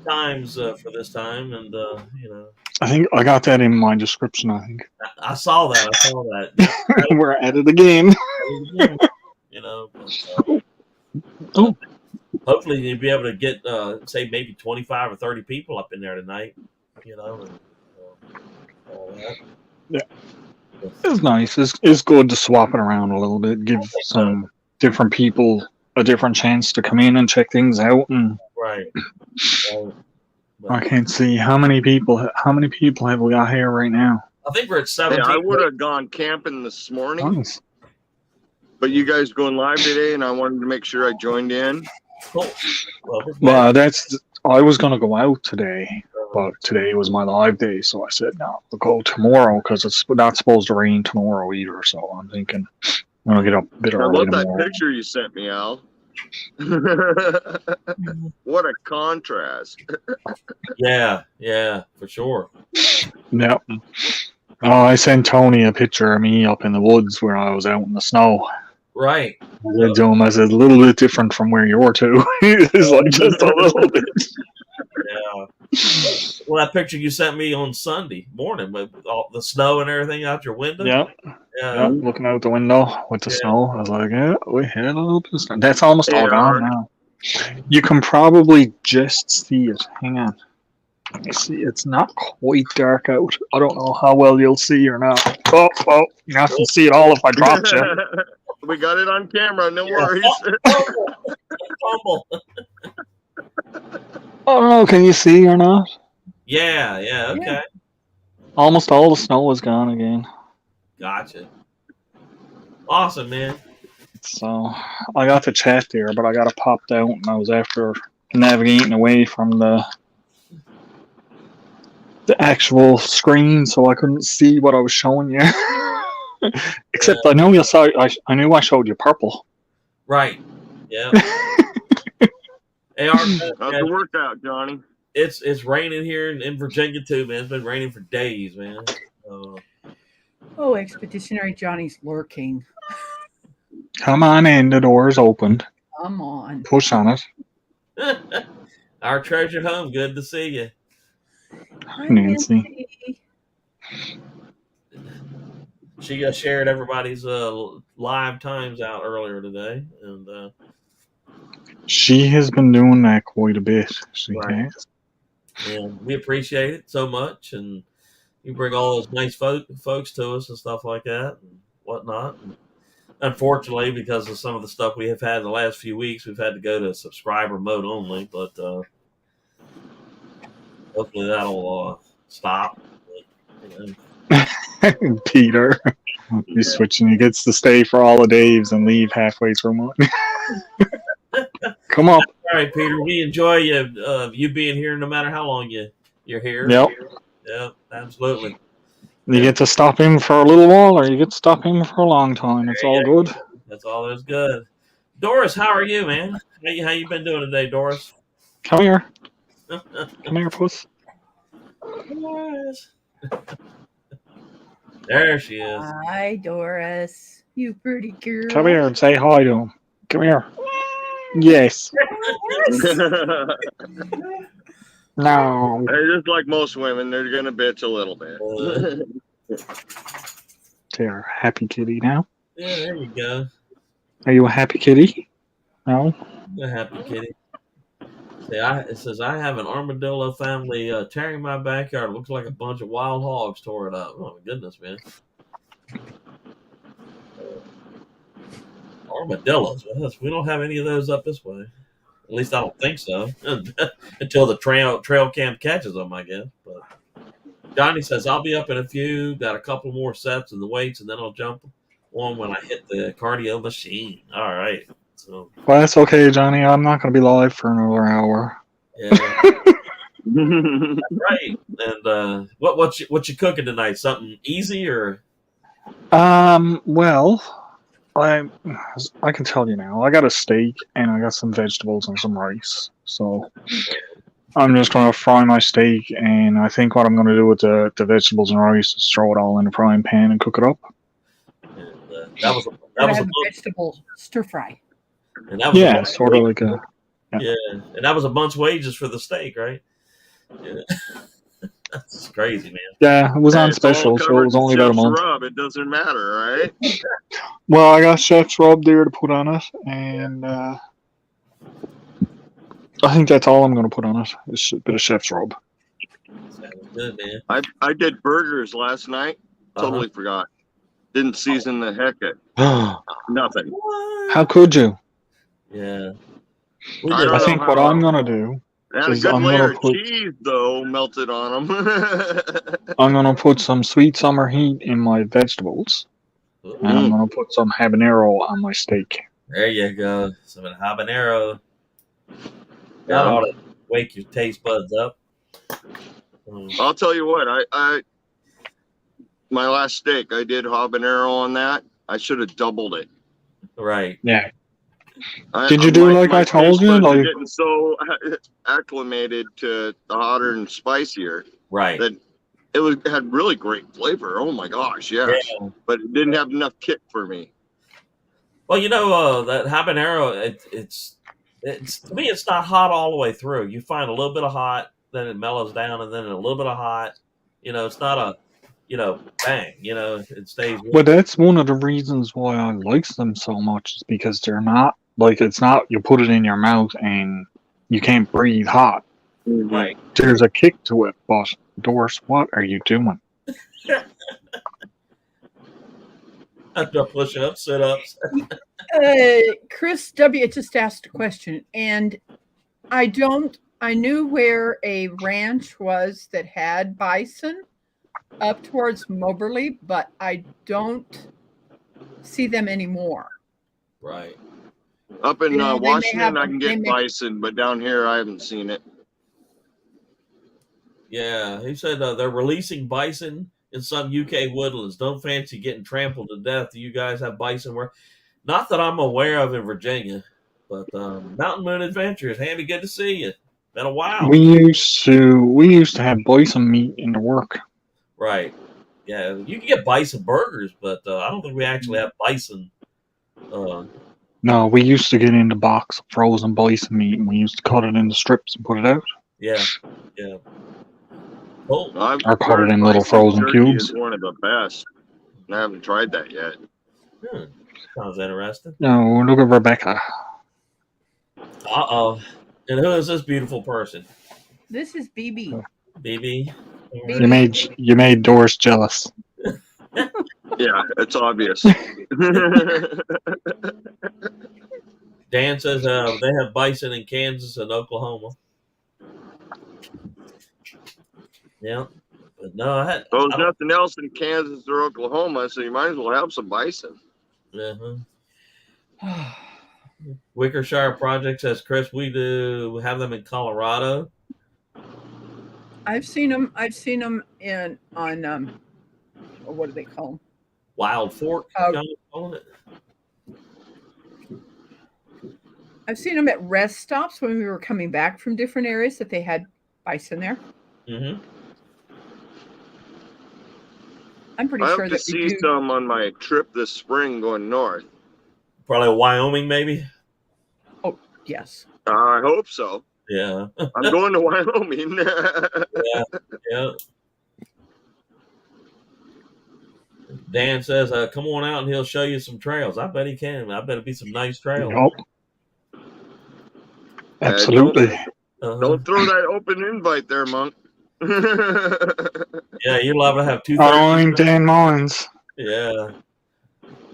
times for this time, and I think I got that in my description. I think I saw that. we're at it again. But, hopefully you'll be able to get say maybe 25 or 30 people up in there tonight. And, all that. Yeah. It's nice. It's good to swap it around a little bit, give some different people a different chance to come in and check things out. And right. I can't see how many people have we got here right now. I think we're at 17. I would have gone camping this morning, Nice. but you guys going live today, and I wanted to make sure I joined in. Cool. Well, I was gonna go out today, but today was my live day, so I said no, we'll go tomorrow because it's not supposed to rain tomorrow either. So I'm thinking I'm gonna get up a bit I early love that tomorrow. picture you sent me, Al. What a contrast. Yeah, for sure. Yep. Oh, I sent Tony a picture of me up in the woods where I was out in the snow. Right. I said to him, I said, a little bit different from where you were to. It's like just a little bit. Well, that picture you sent me on Sunday morning with all the snow and everything out your window. Yep. Yeah. Yep. Looking out the window with the Yeah. snow, I was like, yeah, we had a little bit of snow. That's almost Hey, all gone Art. now. You can probably just see it. Hang on. See, it's not quite dark out. I don't know how well you'll see or not. Oh, you have to see it all if I dropped you. We got it on camera. No Yeah. worries. Fumble. Oh no, can you see or not? Yeah. Okay. Almost all the snow is gone again. Gotcha. Awesome, man. So I got the chat there, but I got it popped out, and I was after navigating away from the actual screen, so I couldn't see what I was showing you. Except I know you saw. I knew I showed you purple. Right. Yeah. Hey, Art, How's the workout, Johnny? it's raining here in Virginia too, man. It's been raining for days, man. Oh, Expeditionary Johnny's lurking. Come on in. The door's opened. Come on. Push on it. Our treasured home. Good to see you. Hi, Nancy. She shared everybody's live times out earlier today, and She has been doing that quite a bit. She Right. has. and we appreciate it so much. And you bring all those nice folks to us and stuff like that and whatnot. And unfortunately, because of some of the stuff we have had in the last few weeks, we've had to go to subscriber mode only. But hopefully that'll stop. But, Peter. He's switching. He gets to stay for all the days and leave halfway through one. Come on. All right, Peter. We enjoy you being here, no matter how long you're here. Yep. Yeah, absolutely. You get to stop him for a little while, or you get to stop him for a long time. It's all good. That's all that's good. Doris, how are you, man? How you been doing today, Doris? Come here. Come here, puss. Doris. There she is. Hi, Doris. You pretty girl. Come here and say hi to him. Come here. Yes. No. Hey, just like most women, they're gonna bitch a little bit. They're a happy kitty now. Yeah, there you go. Are you a happy kitty? No. A happy kitty. See, it says I have an armadillo family tearing my backyard. It looks like a bunch of wild hogs tore it up. Oh my goodness, man! Armadillos. We don't have any of those up this way. At least I don't think so. Until the trail cam catches them, I guess. But Johnny says I'll be up in a few. Got a couple more sets of the weights, and then I'll jump on when I hit the cardio machine. All right. So Well, that's okay, Johnny. I'm not going to be live for another hour. yeah. Right. And what you cooking tonight? Something easy or? Well, I can tell you now. I got a steak and I got some vegetables and some rice. So I'm just going to fry my steak, and I think what I'm going to do with the vegetables and rice is throw it all in a frying pan and cook it up. And, that was a vegetable stir fry. And that was Yeah, sort of like a. Yeah, and that was a month's wages for the steak, right? Yeah. That's crazy, man. Yeah, it was on It's all special, so it covered was in only about a chef's month. rub. It doesn't matter, right? Well, I got chef's rub there to put on it, and I think that's all I'm going to put on it. Is a bit of chef's rub. Sounds good, man. I did burgers last night. Totally forgot. Didn't season the heck it. Nothing. How could you? Yeah. I think what I'm going to do And a is good I'm layer going of to put cheese, though, melted on them. I'm going to put some sweet summer heat in my vegetables, and I'm going to put some habanero on my steak. There you go. Some habanero. That ought to wake your taste buds up. I'll tell you what, I my last steak, I did habanero on that. I should have doubled it. Right. Yeah. Did you do like I told you? Like, Like, getting so acclimated to the hotter and spicier, right? That it had really great flavor. Oh my gosh, yes. Yeah. But it didn't have enough kick for me. Well, that habanero, it's to me, it's not hot all the way through. You find a little bit of hot, then it mellows down, and then a little bit of hot. It's not a bang. It stays. But that's one of the reasons why I like them so much is because they're not like it's not you put it in your mouth and you can't breathe hot. Right. There's a kick to it, but Doris, what are you doing? I've done push-ups, sit-ups. Chris W. just asked a question, and I knew where a ranch was that had bison up towards Moberly, but I don't see them anymore. Right. Up in They may Washington, have- I can they get may- bison, but down here, I haven't seen it. Yeah, he said they're releasing bison in some UK woodlands. Don't fancy getting trampled to death. Do you guys have bison where? Not that I'm aware of in Virginia, but Mountain Moon Adventures. Handy, good to see you. Been a while. We used to have bison meat in the work. Right. Yeah, you can get bison burgers, but I don't think we actually have bison. No, we used to get in the box of frozen bison meat and we used to cut it into strips and put it out. Yeah. Cool. Or cut it in little Bison frozen jerky cubes. is one of the best. I haven't tried that yet. Sounds interesting. No, look at Rebecca. Uh-oh. And who is this beautiful person? This is BB. BB? You made Doris jealous. Yeah, it's obvious. Dan says they have bison in Kansas and Oklahoma. Yeah. But no, Well, there's nothing else in Kansas or Oklahoma, so you might as well have some bison. Wickershire Project says, Chris, we do have them in Colorado. I've seen them on what do they call them? Wild Fork, calling it. I've seen them at rest stops when we were coming back from different areas that they had bison there. Mm-hmm. I'm pretty I sure hope to that see some on my trip this spring going north. Probably Wyoming, maybe. Oh, yes. I hope so. Yeah. I'm going to Wyoming. Yeah. Dan says, come on out and he'll show you some trails. I bet he can. I bet it'll be some nice trails. Yep. Absolutely. Don't throw that open invite there, Monk. Yeah, you're liable to have 2/3. I'm Dan Mines. Yeah.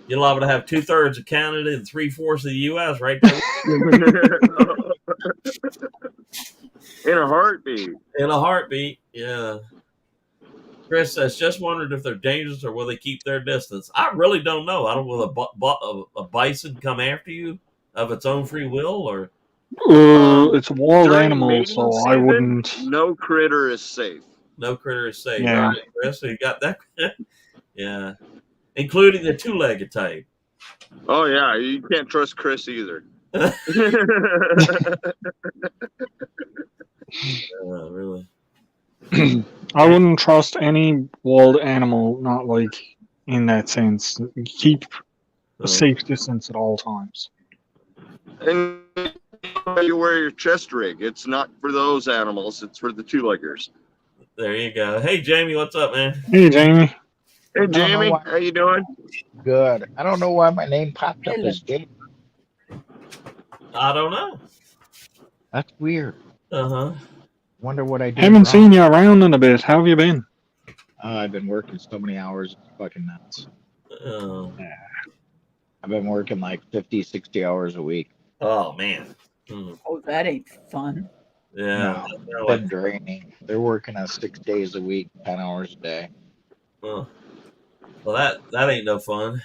You're liable to have 2/3 of Canada and 3/4 of the U.S. right there. In a heartbeat. In a heartbeat, yeah. Chris says, just wondered if they're dangerous or will they keep their distance. I really don't know. I don't know. Will a bison come after you of its own free will or? It's a wild During animal, mating so I season, wouldn't. No critter is safe. No critter is safe. Yeah. Right, Chris? So you got that? Yeah. Including the two-legged type. Oh, yeah. You can't trust Chris either. Really. I wouldn't trust any wild animal, not like in that sense. Keep a safe distance at all times. And you wear your chest rig. It's not for those animals. It's for the two-leggers. There you go. Hey, Jamie, what's up, man? Hey, Jamie. Hey, Jamie. How you doing? Good. I don't know why my name popped up as Jamie. I don't know. That's weird. Uh-huh. Wonder what I did Haven't wrong. seen you around in a bit. How have you been? I've been working so many hours. It's fucking nuts. I've been working like 50, 60 hours a week. Oh, man. Oh, that ain't fun. Yeah. No, it's been draining. They're working us 6 days a week, 10 hours a day. Well, that ain't no fun.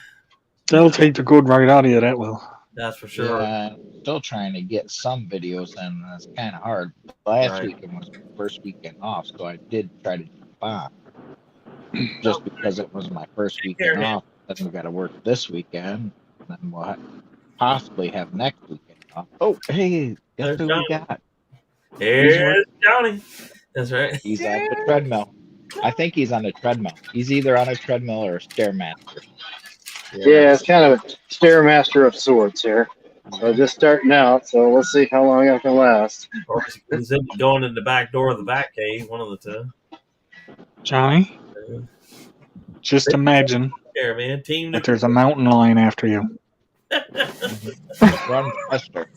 They'll take the good right out of you, that will. That's for sure. Yeah, still trying to get some videos in. That's kind of hard. Last weekend was my first weekend off, so I did try to jump on. Just because it was my first weekend off, then we got to work this weekend, and then we'll possibly have next weekend off. Oh, hey, guess who we got? Here's Johnny. That's right. He's on the treadmill. I think he's on the treadmill. He's either on a treadmill or a Stairmaster. Yeah, it's kind of a Stairmaster of sorts here. So just starting out, so we'll see how long I can last. Or he's going in the back door of the back cave, one of the two. Johnny, just imagine There, man. Team that there's a mountain lion after you. Run faster.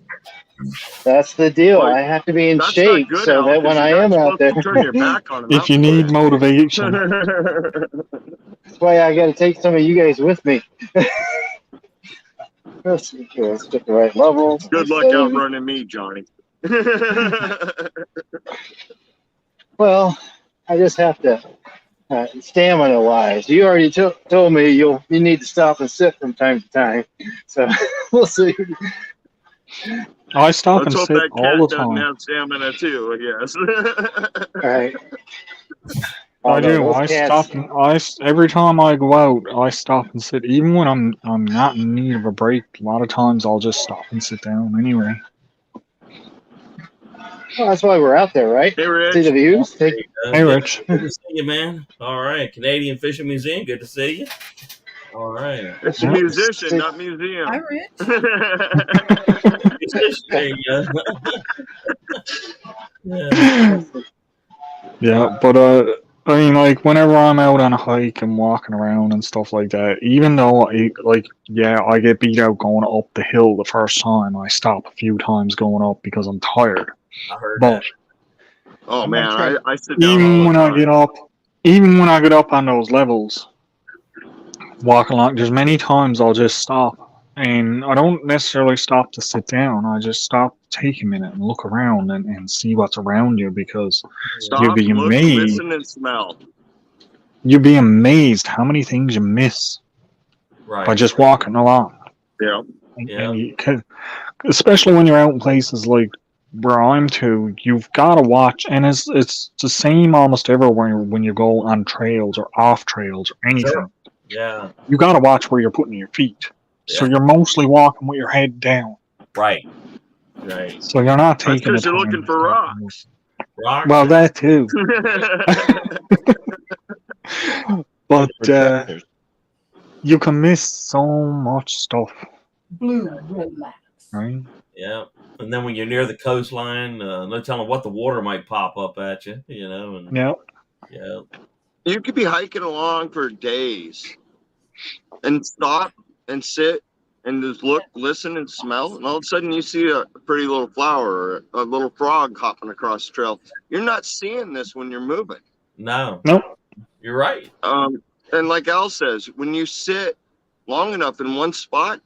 That's the deal. But I have to be in that's shape not good, so Al, that when 'cause I you're am not out there, supposed to turn your back on him. If you need motivation, that's why I got to take some of you guys with me. Let's see here. Let's get the right levels. Good luck outrunning me, Johnny. Well, I just have to stamina wise. You already told me you need to stop and sit from time to time, so we'll see. I stop Let's and hope sit that all cat the doesn't time. have stamina too, I guess. All right. I do. Those I cats- stop. Every time I go out, I stop and sit. Even when I'm not in need of a break, a lot of times I'll just stop and sit down anyway. Well, that's why we're out there, right? Hey, Rich. See the views. Hey, Rich. Good to see you, man. All right. Canadian Fishing Museum. Good to see you. All right. It's a Yep. musician, not museum. Hi, Rich. There you go. Yeah. Yeah, but I mean, like whenever I'm out on a hike and walking around and stuff like that, even though I get beat out going up the hill the first time, I stop a few times going up because I'm tired. I heard But that. Oh, I'm gonna man, try- I sit down even all when the I time. get up on those levels, walking along, there's many times I'll just stop. And I don't necessarily stop to sit down. I just stop, take a minute, and look around and see what's around you because Stop, you'd be look, amazed. listen, and smell. You'd be amazed how many things you miss by Right. just walking along. Yeah. Yeah. And you can, especially when you're out in places like where I'm to, you've got to watch, and it's the same almost everywhere when you go on trails or off trails or anything. Sure. Yeah. You got to watch where you're putting your feet. So Yeah. you're mostly walking with your head down. Right. Right. So you're not That's taking the because you're time. looking for rocks. Rock. Well, that too. But Projectors. you can miss so much stuff, Blue, relax. right? Yeah. And then when you're near the coastline, no telling what the water might pop up at you, you know. And Yeah. yeah. You could be hiking along for days and stop and sit and just look, listen, and smell. And all of a sudden you see a pretty little flower or a little frog hopping across the trail. You're not seeing this when you're moving. No. Nope. You're right. And like Al says, when you sit long enough in one spot,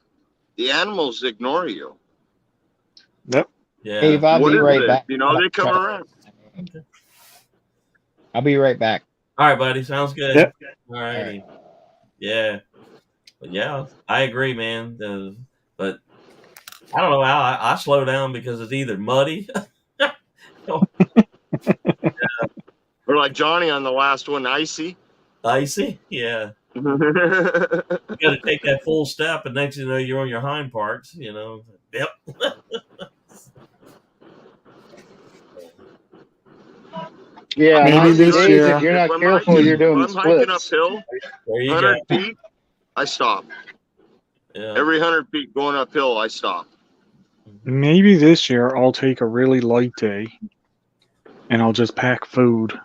the animals ignore you. Yep. Yeah. Dave, I'll What be is right it? back. You know, they come around. I'll be right back. All right, buddy. Sounds good. Yep. All righty. Yeah. But yeah, I agree, man. But I don't know how I slow down because it's either muddy. Or like Johnny on the last one, icy. Icy. Yeah. You got to take that full step, and next you know you're on your hind parts. You know. Yep. Yeah, Maybe these this days, year- if you're not If I'm careful, hiking- you're doing if I'm hiking splits. uphill, There you 100 go. feet, I stop. Yeah. Every 100 feet going uphill, I stop. Maybe this year I'll take a really light day, and I'll just pack food,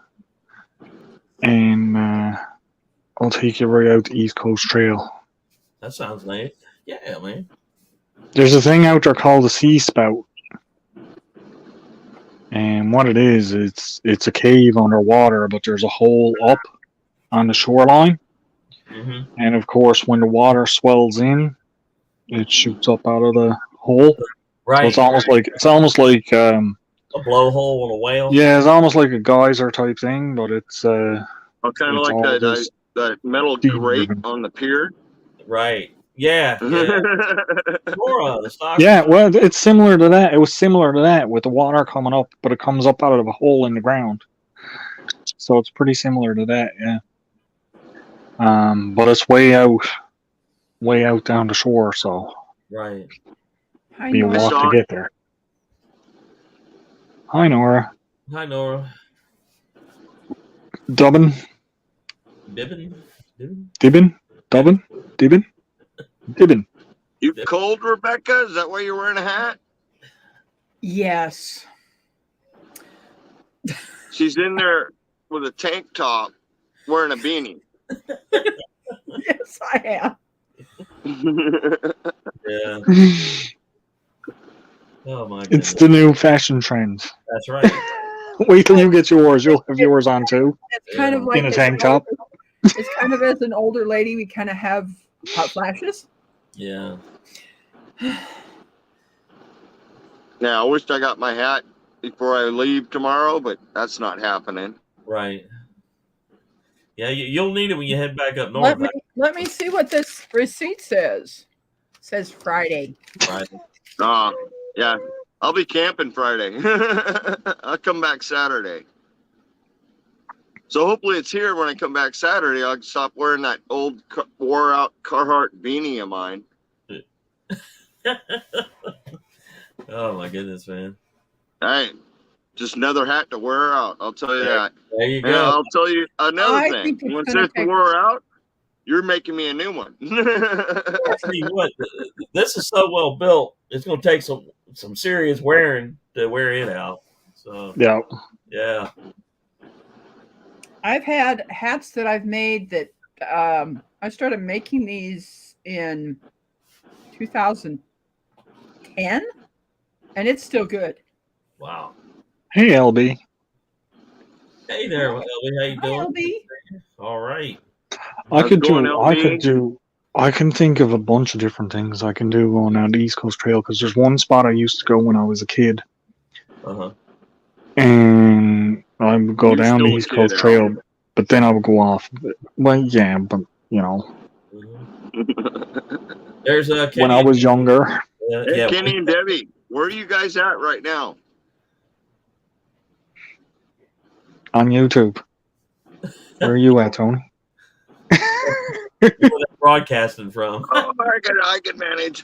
and I'll take you right out the East Coast Trail. That sounds neat. Yeah, man. There's a thing out there called the Sea Spout, and what it is, it's a cave underwater, but there's a hole up on the shoreline, hmm and of course, when the water swells in, it shoots up out of the hole. Right. So it's almost like a blowhole on a whale. yeah, it's almost like a geyser type thing, but it's Oh, kind of It's like all that, just that metal steam grate driven. on the pier. Right. Yeah. Yeah. Flora, the stock. yeah. Well, it's similar to that. It was similar to that with the water coming up, but it comes up out of a hole in the ground. So it's pretty similar to that, yeah. But it's way out down the shore, so Right. Hi, be a Nora. walk to Sean. get there. Hi, Nora. Hi, Nora. Dubbin, Bibbin. Bibbin. Dibbin, Dubbin, Dibbin, Dibbin. You cold, Rebecca? Is that why you're wearing a hat? Yes. She's in there with a tank top, wearing a beanie. Yes, I am. Yeah. Oh my It's goodness. the new fashion trend. That's right. Wait till you get yours. You'll have yours on too. It's kind Yeah. of like In a as tank an top. it's kind of as an older lady, we kind of have hot flashes. Yeah. Now, I wish I got my hat before I leave tomorrow, but that's not happening. Right. Yeah, you'll need it when you head back up north. Let me see what this receipt says. It says Friday. Right. Yeah, I'll be camping Friday. I'll come back Saturday. So hopefully it's here when I come back Saturday. I'll stop wearing that old wore-out Carhartt beanie of mine. Oh my goodness, man. Hey, just another hat to wear out. I'll tell you that. There you And go. I'll tell you another I thing. think it's Once gonna this take- wore out, you're making me a new one. I'll tell you what, this is so well built. It's going to take some serious wearing to wear it out. So Yeah. yeah. I've had hats that I've made that I started making these in 2010, and it's still good. Wow. Hey, LB. Hey there, LB. How you Hi, doing? LB. All right. How's it going, LB? I can think of a bunch of different things I can do going down the East Coast Trail because there's one spot I used to go when I was a kid, Uh-huh. and I would go You're down the still a East kid, Coast Al. Trail, but then I would go off. Well, yeah, but you know, There's when I Kenny. was younger, Hey, Yeah. Kenny and Debbie, where are you guys at right now? on YouTube. Where are you at, Tony? Where they're broadcasting from. Oh, I can manage.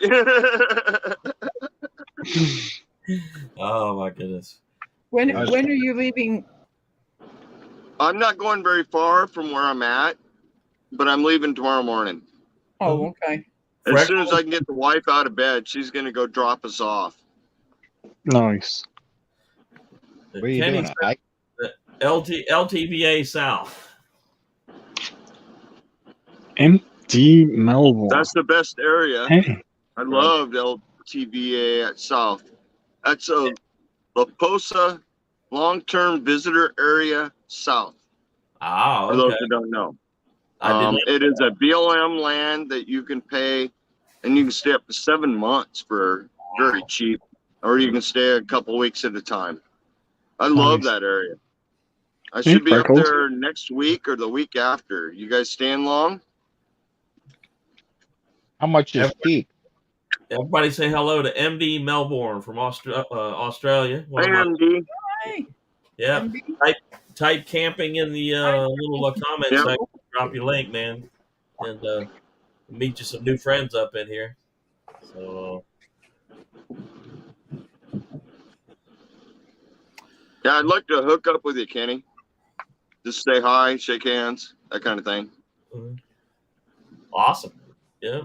Oh my goodness. When Yeah. are you leaving? I'm not going very far from where I'm at, but I'm leaving tomorrow morning. Oh, okay. As soon as I can get the wife out of bed, she's going to go drop us off. Nice. What are you Kenny doing? I LTVA South. MD Melbourne. That's the best area. Hey, I loved LTVA at South. That's a La Posa long-term visitor area south. Oh, For those okay. that don't know. I did not. It is a BLM land that you can pay, and you can stay up to 7 months for very cheap, or you can stay a couple weeks at a time. I love Nice. that area. I should be very up cool. there next week or the week after. You guys staying long? how much is cheap? Everybody say hello to MD Melbourne from Australia. One Hey, of my, MD. Hi. yeah. MB. Type camping in the little comment Yep. section. Drop your link, man, and meet you some new friends up in here. So Yeah, I'd like to hook up with you, Kenny. Just say hi, shake hands, that kind of thing. awesome. Yeah.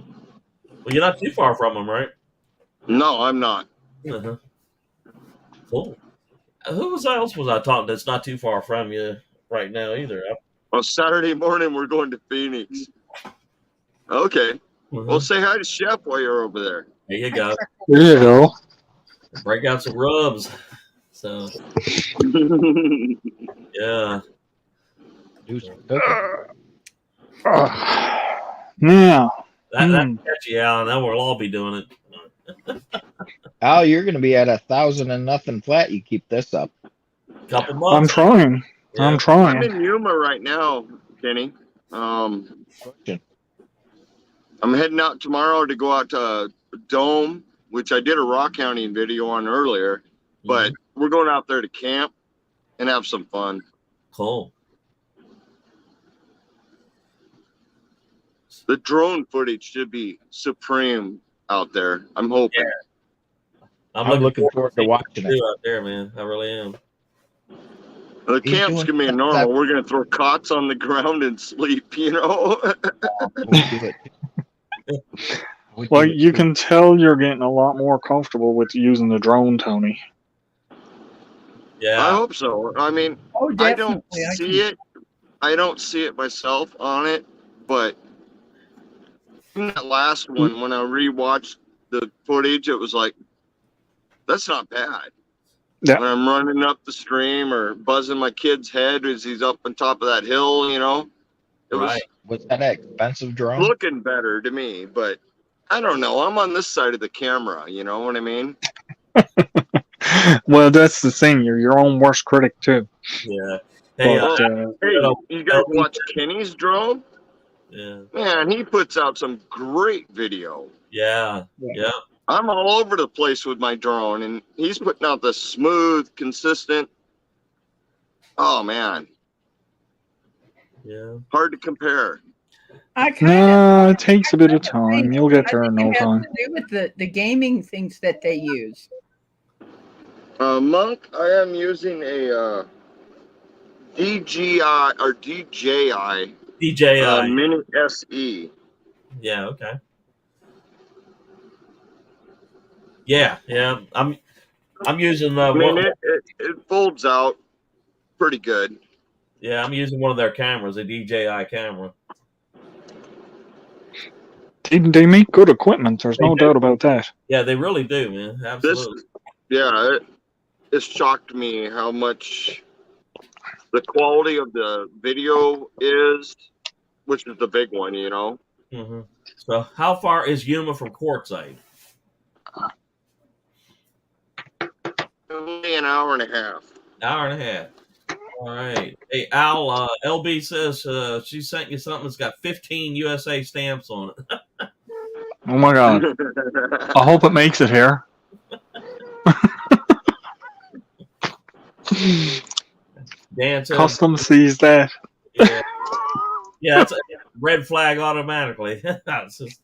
Well, you're not too far from them, right? No, I'm not. Uh-huh. Cool. Who else was I talking that's not too far from you right now either? Well, Saturday morning we're going to Phoenix. Okay. Well, say hi to Chef while you're over there. There you go. There you go. Break out some rubs. So yeah. Do some cooking. Now, That catch you out, and then we'll all be doing it. Al, you're going to be at 1,000 and nothing flat. You keep this up. Couple I'm months. trying. Yeah. I'm I'm trying. in Yuma right now, Kenny. I'm Pushing. heading out tomorrow to go out to Dome, which I did a rock counting video on earlier, but we're going out there to camp and have some fun. Cool. The drone footage should be supreme out there. I'm hoping. I'm looking forward to watching it. out there, man. I really am. The He's camp's doing gonna be that- normal. We're gonna throw cots on the ground and sleep, you know. We'll do it. Well, you can tell you're getting a lot more comfortable with using the drone, Tony. Yeah. I hope so. I mean, Oh, I don't definitely. see it. I don't see it myself on it, but in that last one, when I rewatched the footage, it was like, that's not bad. Yeah. When I'm running up the stream or buzzing my kid's head as he's up on top of that hill, you know, it Right. Was that an expensive drone? was looking better to me. But I don't know. I'm on this side of the camera. You know what I mean? Well, that's the thing. You're your own worst critic too. Yeah. Hey, But, Hey, you guys watch Kenny's drone? Yeah. Man, he puts out some great video. Yeah. Yeah. I'm all over the place with my drone, and he's putting out the smooth, consistent. Oh man, Yeah. hard to compare. no, it takes a bit of time. You'll get there in no time. It has to do with the gaming things that they use. Monk, I am using a DJI DJI. Mini SE. Yeah. Okay. Yeah. Yeah. I'm using I mean, it folds out pretty good. Yeah, I'm using one of their cameras, a DJI camera. They make good equipment. There's no doubt about that. Yeah, they really do, man. Absolutely. It shocked me how much the quality of the video is, which is the big one, you know. Mm-hmm. So, how far is Yuma from Quartzsite? Only an hour and a half. Hour and a half. All right. Hey, Al, LB says she sent you something that's got 15 USA stamps on it. Oh my God! I hope it makes it here. Dan says, Custom sees that. Yeah, yeah, that's a red flag automatically. It's just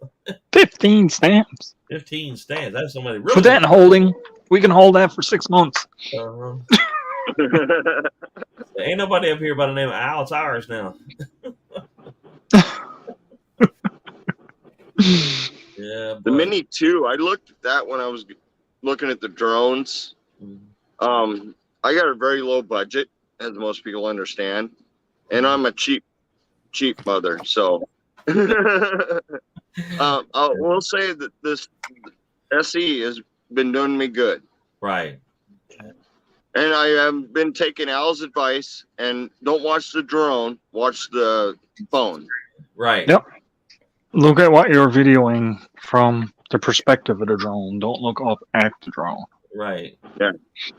15 stamps. 15 stamps. That's somebody really. Put that in holding. We can hold that for 6 months. Uh-huh. Ain't nobody up here by the name of Al. It's ours now. Yeah, the Mini 2, I looked at that when I was looking at the drones. I got a very low budget, as most people understand, and I'm a cheap mother. So I will say that this SE has been doing me good. Right. And I have been taking Al's advice and don't watch the drone, watch the phone. Right. Yep. Look at what you're videoing from the perspective of the drone. Don't look up at the drone. Right. Yeah.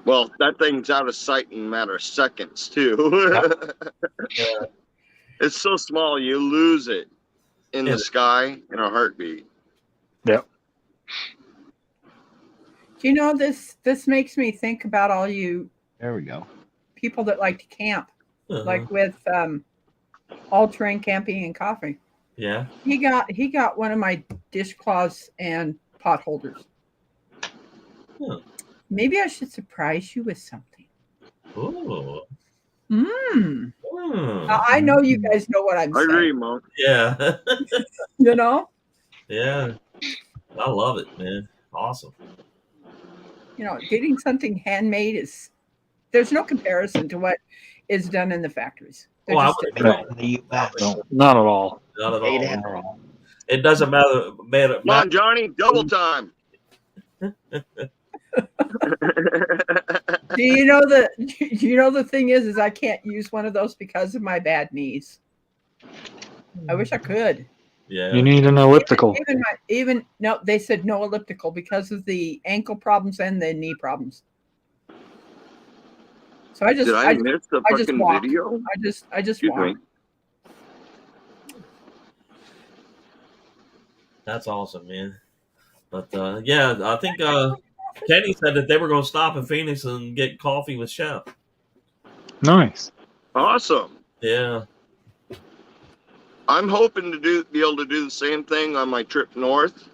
Well, that thing's out of sight in a matter of seconds, too. Yeah. It's so small, you lose it in the sky in a heartbeat. Yep. You know, this makes me think about all you There we go. people that like to camp, Uh-huh. like with all-terrain camping and coffee. Yeah. He got one of my dishcloths and pot holders. Huh. Maybe I should surprise you with something. Ooh. I know you guys know what I'm I saying. agree, Monk. Yeah. You know? Yeah. I love it, man. Awesome. You know, getting something handmade there's no comparison to what is done in the factories. They're Well, just I different. would- In the US, Not at all. Not at Made all. It doesn't matter. Come on, Johnny, double time. Do you know the thing is I can't use one of those because of my bad knees. I wish I could. Yeah. You need an elliptical. No, they said no elliptical because of the ankle problems and the knee problems. So I just Did I miss the I just fucking walk. video? I just Excuse walk. me. That's awesome, man. But yeah, I think Kenny said that they were going to stop in Phoenix and get coffee with Chef. Nice. Awesome. Yeah. I'm hoping to be able to do the same thing on my trip north,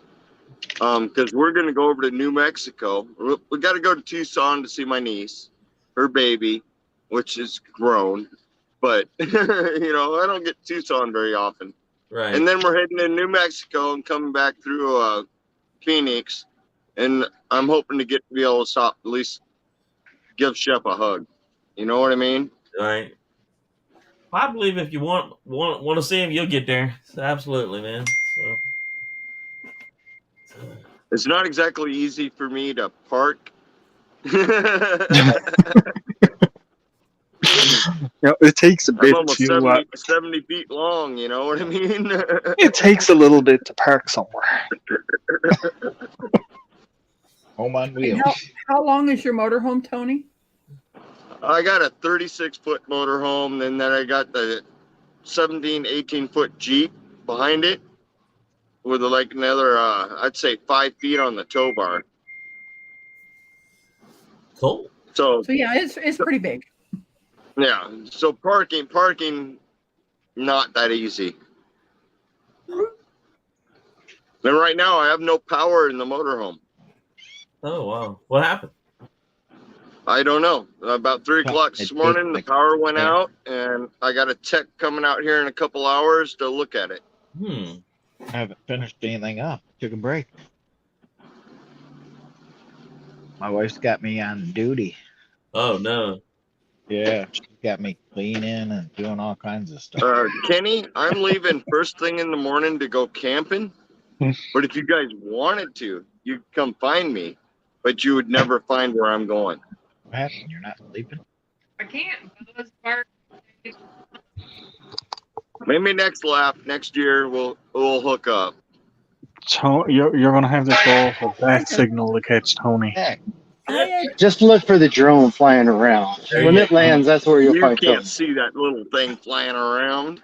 because we're going to go over to New Mexico. We got to go to Tucson to see my niece, her baby, which is grown, but I don't get to Tucson very often. Right. And then we're heading to New Mexico and coming back through Phoenix. And I'm hoping to be able to stop, at least give Chef a hug. You know what I mean? Right. I believe if you want to see him, you'll get there. So absolutely, man. So. It's not exactly easy for me to park. It takes a I'm bit almost to. 70 feet long, you know what I mean? It takes a little bit to park somewhere. Home on And wheels. how long is your motorhome, Tony? I got a 36-foot motorhome, and then I got the 17, 18-foot Jeep behind it with like another, I'd say 5 feet on the tow bar. Cool. So yeah, it's pretty big. yeah, so parking, not that easy. And right now, I have no power in the motorhome. Oh wow, what happened? I don't know. About 3 o'clock this morning, the power went out, and I got a tech coming out here in a couple hours to look at it. I haven't finished anything up. Took a break. My wife's got me on duty. Oh no. Yeah, she's got me cleaning and doing all kinds of stuff. Kenny, I'm leaving first thing in the morning to go camping. But if you guys wanted to, you'd come find me. But you would never find where I'm going. What happened? You're not sleeping? I can't. Part. Maybe next year, we'll hook up. So you're gonna have to go for bat signal to catch Tony. Heck, Just look for the drone flying around. When it lands, that's where you'll You find can't Tony. see that little thing flying around.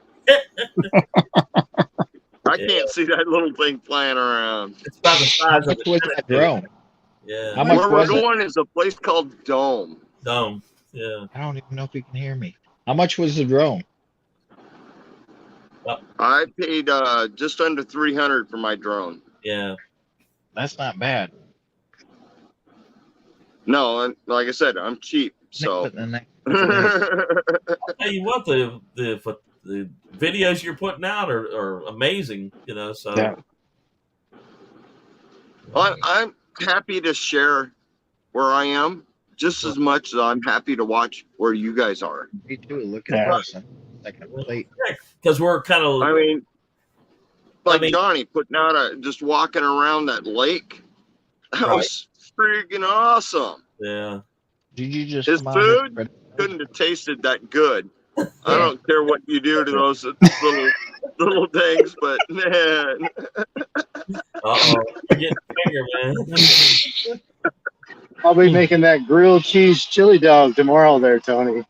I can't see that little thing flying around. It's about the size how of much was the that drone? Yeah. How much Where we're was it? going is a place called Dome. Dome. Yeah. I don't even know if you can hear me. How much was the drone? I paid just under $300 for my drone. Yeah. That's not bad. No, and like I said, I'm cheap, so. But then I'll tell you what, the videos you're putting out are amazing. You know, so. Yeah. I'm happy to share where I am just as much as I'm happy to watch where you guys are. me too. Look at this. Like a plate. Because we're kind of. I mean, like I mean- Johnny putting out just walking around that lake. That Right. was freaking awesome. Yeah. Did you just His come out here food for- couldn't have tasted that good. I don't care what you do to those little things, but man, Uh-oh. You're getting finger, man. I'll be making that grilled cheese chili dog tomorrow there, Tony.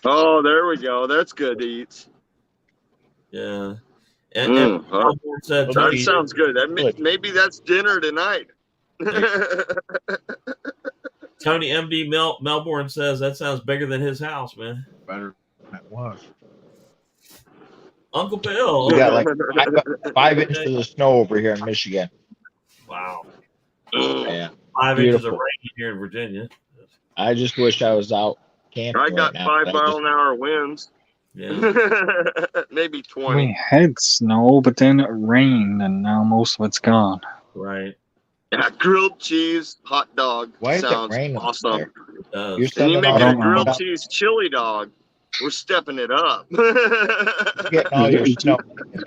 oh, there we go. That's good to eat. Yeah. Mm, huh. Melbourne said, That Tony, sounds good. Maybe that's dinner tonight. Tony MD Melbourne says that sounds bigger than his house, man. better than it was? Uncle Bill. We got like 5 inches of snow over here in Michigan. Wow. Yeah. 5 inches of Beautiful. rain here in Virginia. I just wish I was out camping. I got right now, 5 but I mile an hour winds. Yeah. Maybe 20. We had snow, but then it rained, and now most of it's gone. Right. Yeah, grilled cheese hot dog Why is it sounds raining awesome. there? It does. You're And you sending make all it a don't know. grilled your cheese chili dog. We're stepping it up. getting all your snow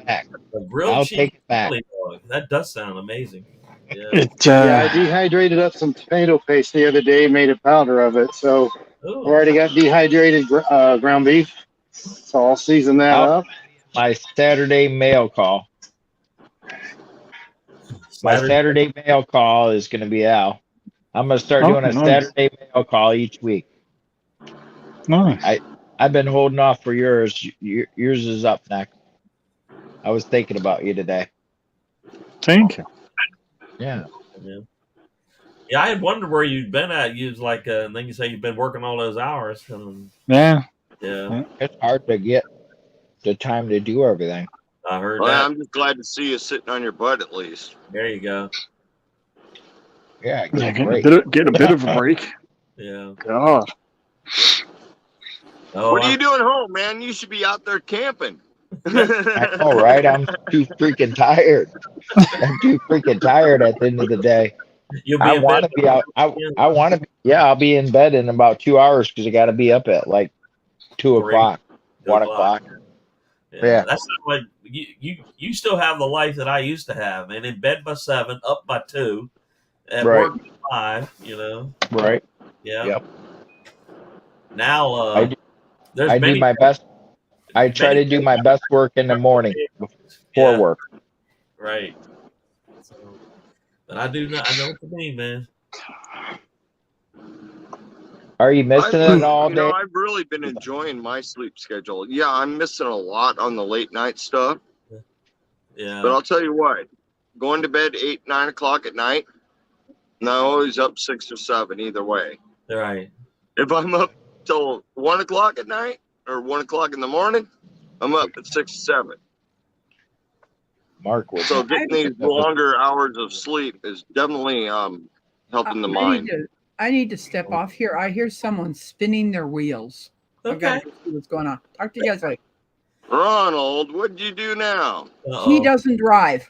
back. A grilled I'll cheese take it back. chili dog. That does sound amazing. Yeah. It Yeah, I dehydrated up some tomato paste the other day, made a powder of it. So I've Ooh. already got dehydrated ground beef. So I'll season that up. My Saturday mail call. My Saturday mail call is going to be Al. I'm going to start doing a nice. Saturday mail call each week. Nice. I've been holding off for yours. Yours is up next. I was thinking about you today. Thank you. Yeah. Yeah, I had wondered where you'd been at. You was like, and then you say you've been working all those hours. Yeah. Yeah, It's hard to get the time to do everything. I heard Well, that. I'm just glad to see you sitting on your butt at least. There you go. Yeah, Yeah, get a break. get a bit of a break. Yeah. God. Oh, What are you doing home, man? You should be out there camping. I know, right? I'm too freaking tired. I'm too freaking tired at the end of the day. You'll be I in want bed to be out. I want to be. Yeah, I'll be in bed in about 2 hours because I got to be up at like 2 o'clock, 1 o'clock. Yeah, Yeah, that's not what you still have the life that I used to have, and in bed by 7, up by 2, at right, work by 5. You know, right. yeah. Yep. Now, I do, there's I do my best. I try many. to do my best work in the morning before Yeah, work. right. So, but I do not. I know what you mean, man. Are you missing it all day? I've really been enjoying my sleep schedule. Yeah, I'm missing a lot on the late night stuff, but Yeah, I'll tell you what, going to bed 8, 9 o'clock at night, and I'm always up 6 or 7 either way. right. If I'm up till 1 o'clock at night or 1 o'clock in the morning, I'm up at 6 or 7. Mark would So know. getting these longer hours of sleep is definitely helping the mind. I need to step off here. I hear someone spinning their wheels. I've got Okay. to go see what's going on. Talk to you guys later. Ronald, what'd you do now? He doesn't drive.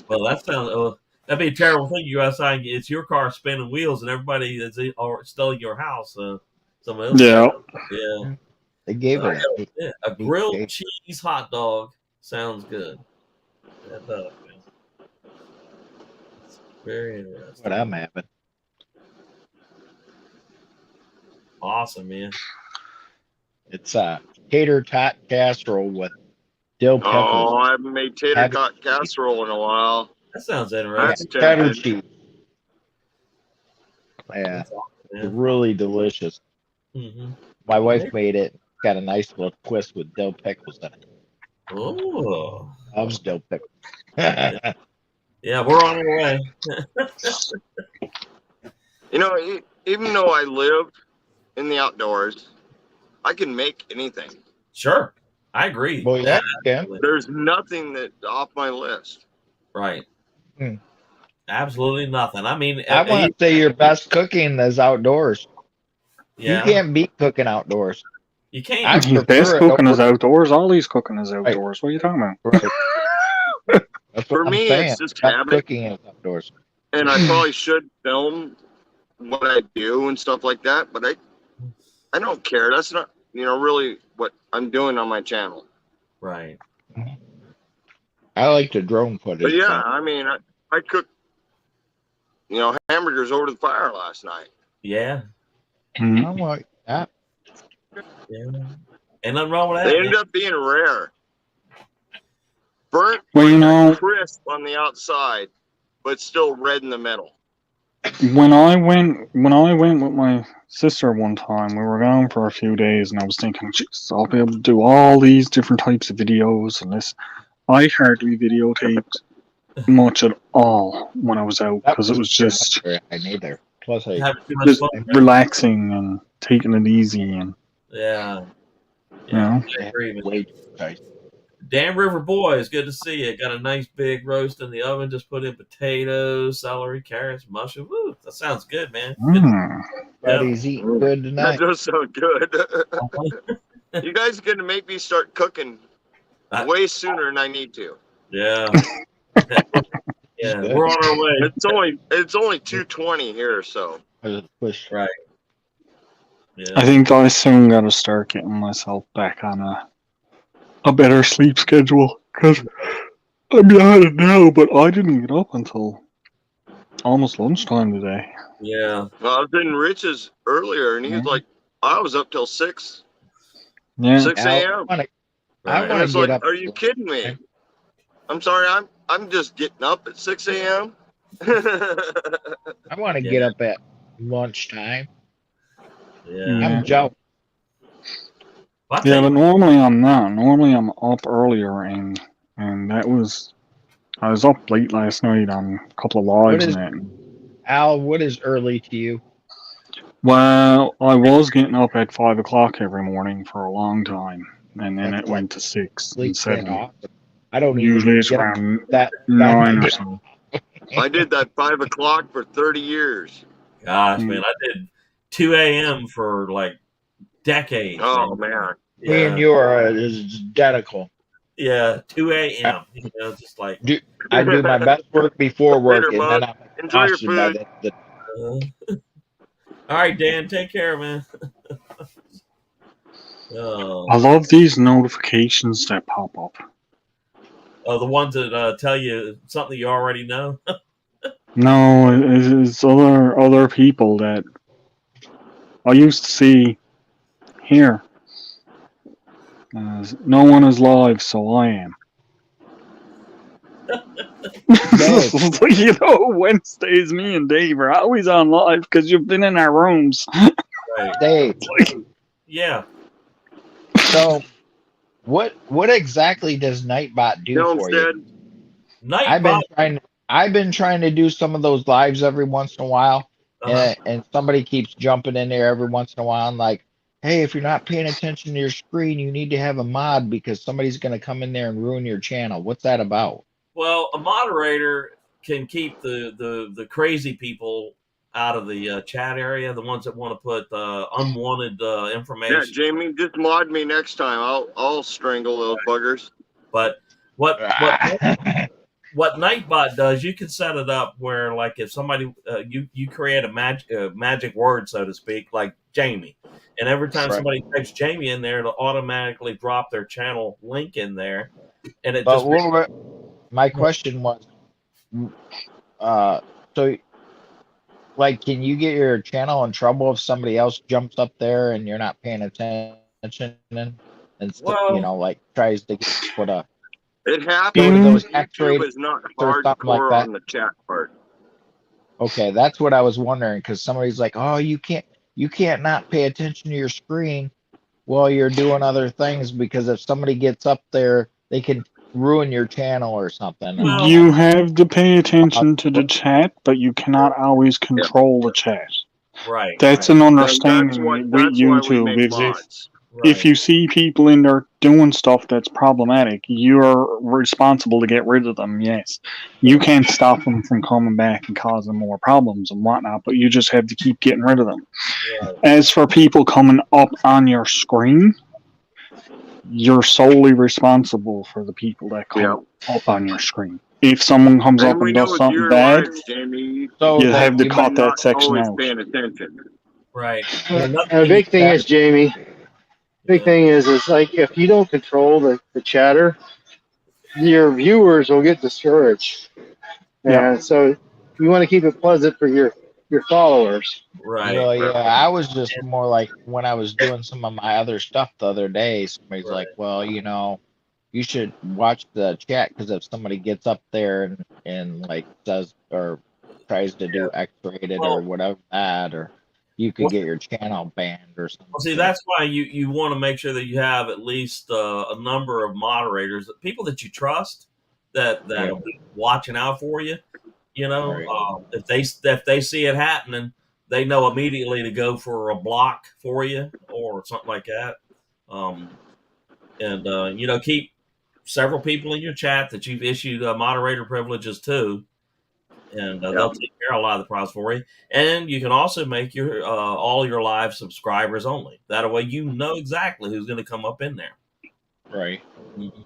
Well, that sounds. That'd be a terrible thing. You go outside, and it's your car spinning wheels, and everybody that's still in your house. Someone else. Yeah. Yeah. They gave But him. yeah, a grilled cheese hot dog sounds good. That does, man. It's very interesting. What I'm having. Awesome, man. It's a tater tot casserole with dill peppers. Oh, I haven't made tater tot casserole in a while. That sounds That's interesting. Cheddar tempting. cheese. Yeah, That's awesome, it's man. really delicious. Mm-hmm. My wife made it. Got a nice little twist with dill pickles in it. Oh, Loves dill pickles. yeah, we're on our way. Even though I live in the outdoors, I can make anything. Sure, I agree. Well, yeah, yeah. Absolutely. There's nothing that's off my list. Right. Hmm. Absolutely nothing. I mean, I want to say your best cooking is outdoors. yeah, You can't beat cooking outdoors. you can't. I His best prefer it cooking is over. outdoors. Ollie's cooking is outdoors. What are you talking about? Right. That's For what I'm me, saying. it's just Best habit, cooking is outdoors. and I probably should film what I do and stuff like that, but I don't care. That's not really what I'm doing on my channel. Right. I like the drone footage. But yeah, I mean, I cooked hamburgers over the fire last night. Yeah. Mhm. I like that. Yeah. Ain't nothing wrong with that. They man. ended up being rare. Burnt, Well, crisp on the outside, but still red in the middle. when I went with my sister one time, we were gone for a few days, and I was thinking, Jesus, I'll be able to do all these different types of videos and this. I hardly videotaped much at all when I was out because it was just I neither. Plus, I Having too much just fun. relaxing and taking it easy, and Yeah. you know. I agree with way you. too tight. Dan River Boys, good to see you. Got a nice big roast in the oven. Just put in potatoes, celery, carrots, mushroom. Woo, that sounds good, man. Good. Everybody's eating good That tonight. does sound good. You guys are gonna make me start cooking way sooner than I need to. Yeah. Yeah, we're on our way. It's only 2:20 here, so Push. Right. Yeah. I think I soon got to start getting myself back on a better sleep schedule because I'm at it now, but I didn't get up until almost lunchtime today. Yeah. well, I was in Rich's earlier, and he was like, "I was up till 6 Yeah. a.m." Right. And wanna it's get like, up. "Are you kidding me?" I'm sorry, I'm just getting up at 6 a.m. I want to get up at lunchtime. Yeah. I'm jealous. Well, Yeah, but normally I'm not. Normally I'm up earlier, and I was up late last night on a couple of lives is- and that. Al, what is early to you? Well, I was getting up at 5 o'clock every morning for a long time, and then That's it went to 6 and Sleep 7. awesome. I don't Usually even it's get up around that 9 or that- so. I did that 5 o'clock for 30 years. Gosh, man, I did 2 a.m. for like decades. Oh man, Me and Yeah, you are identical. yeah. 2 I a.m. Just like. do, I do my best work before work, Later, and bud. then I'm Enjoy your exhausted by food. the All right, Dan. Take care, man. I Oh, love these notifications that pop up. the ones that tell you something you already know. No, it's other people that I used to see here. No one is live, so I am. Dave. You know, Wednesdays, me and Dave are always on live because you've been in our rooms. Right. Dave. Yeah. So what exactly does Nightbot do for you? Homestead. Nightbot. I've been trying to do some of those lives every once in a while, Uh-huh. and somebody keeps jumping in there every once in a while and like, hey, if you're not paying attention to your screen, you need to have a mod because somebody's gonna come in there and ruin your channel. What's that about? Well, a moderator can keep the crazy people out of the chat area, the ones that want to put unwanted Yeah, information. Jamie, just mod me next time. I'll strangle those buggers. But what Nightbot does, you can set it up where, like, if somebody you create a magic word, so to speak, like Jamie, and every time Right. somebody types Jamie in there, it'll automatically drop their channel link in there, and it But just my question was, so like, can you get your channel in trouble if somebody else jumps up there and you're not paying attention and well, like tries to put a It go to happens, those but X-rated YouTube is not or something like hardcore that? on the chat part. Okay, that's what I was wondering because somebody's like, "Oh, you can't not pay attention to your screen while you're doing other things because if somebody gets up there, they can ruin your channel or something." And I'm well, You like, have to pay uh, attention to the chat, but you cannot always Yeah. control the chat. right, That's an And understanding with that's why we YouTube. make If mods. if right. you see people in there doing stuff that's problematic, you're responsible to get rid of them. Yes, you can't stop them from coming back and causing more problems and whatnot, but you just have to keep getting rid of them. Right. As for people coming up on your screen, you're solely responsible for the people that Yeah. come up on your screen. If someone comes And up we and know does with something your bad, lives, Jamie, so you then have to you cut you're that not section always out. paying attention. Right. And another A thing you big thing can, is, Jamie, big yeah. thing is like if you don't control the chatter, your viewers will get discouraged. Yeah. And so you want to keep it pleasant for your followers. Right. well, yeah, I was just more like when I was doing some of my other stuff the other day, somebody's Right. like, well, you should watch the chat because if somebody gets up there and like does or tries to do X-rated or Well, whatever that, or you could get your channel banned or well, see, something. that's why you want to make sure that you have at least a number of moderators, people that you trust, Right, that'll be watching out for you. right. If they see it happening, they know immediately to go for a block for you or something like that. Um, and keep several people in your chat that you've issued moderator privileges to, and Yeah. they'll take care of a lot of the problems for you. And you can also make your all your live subscribers only. That way, you know exactly who's going to come up in there. Right. Mhm.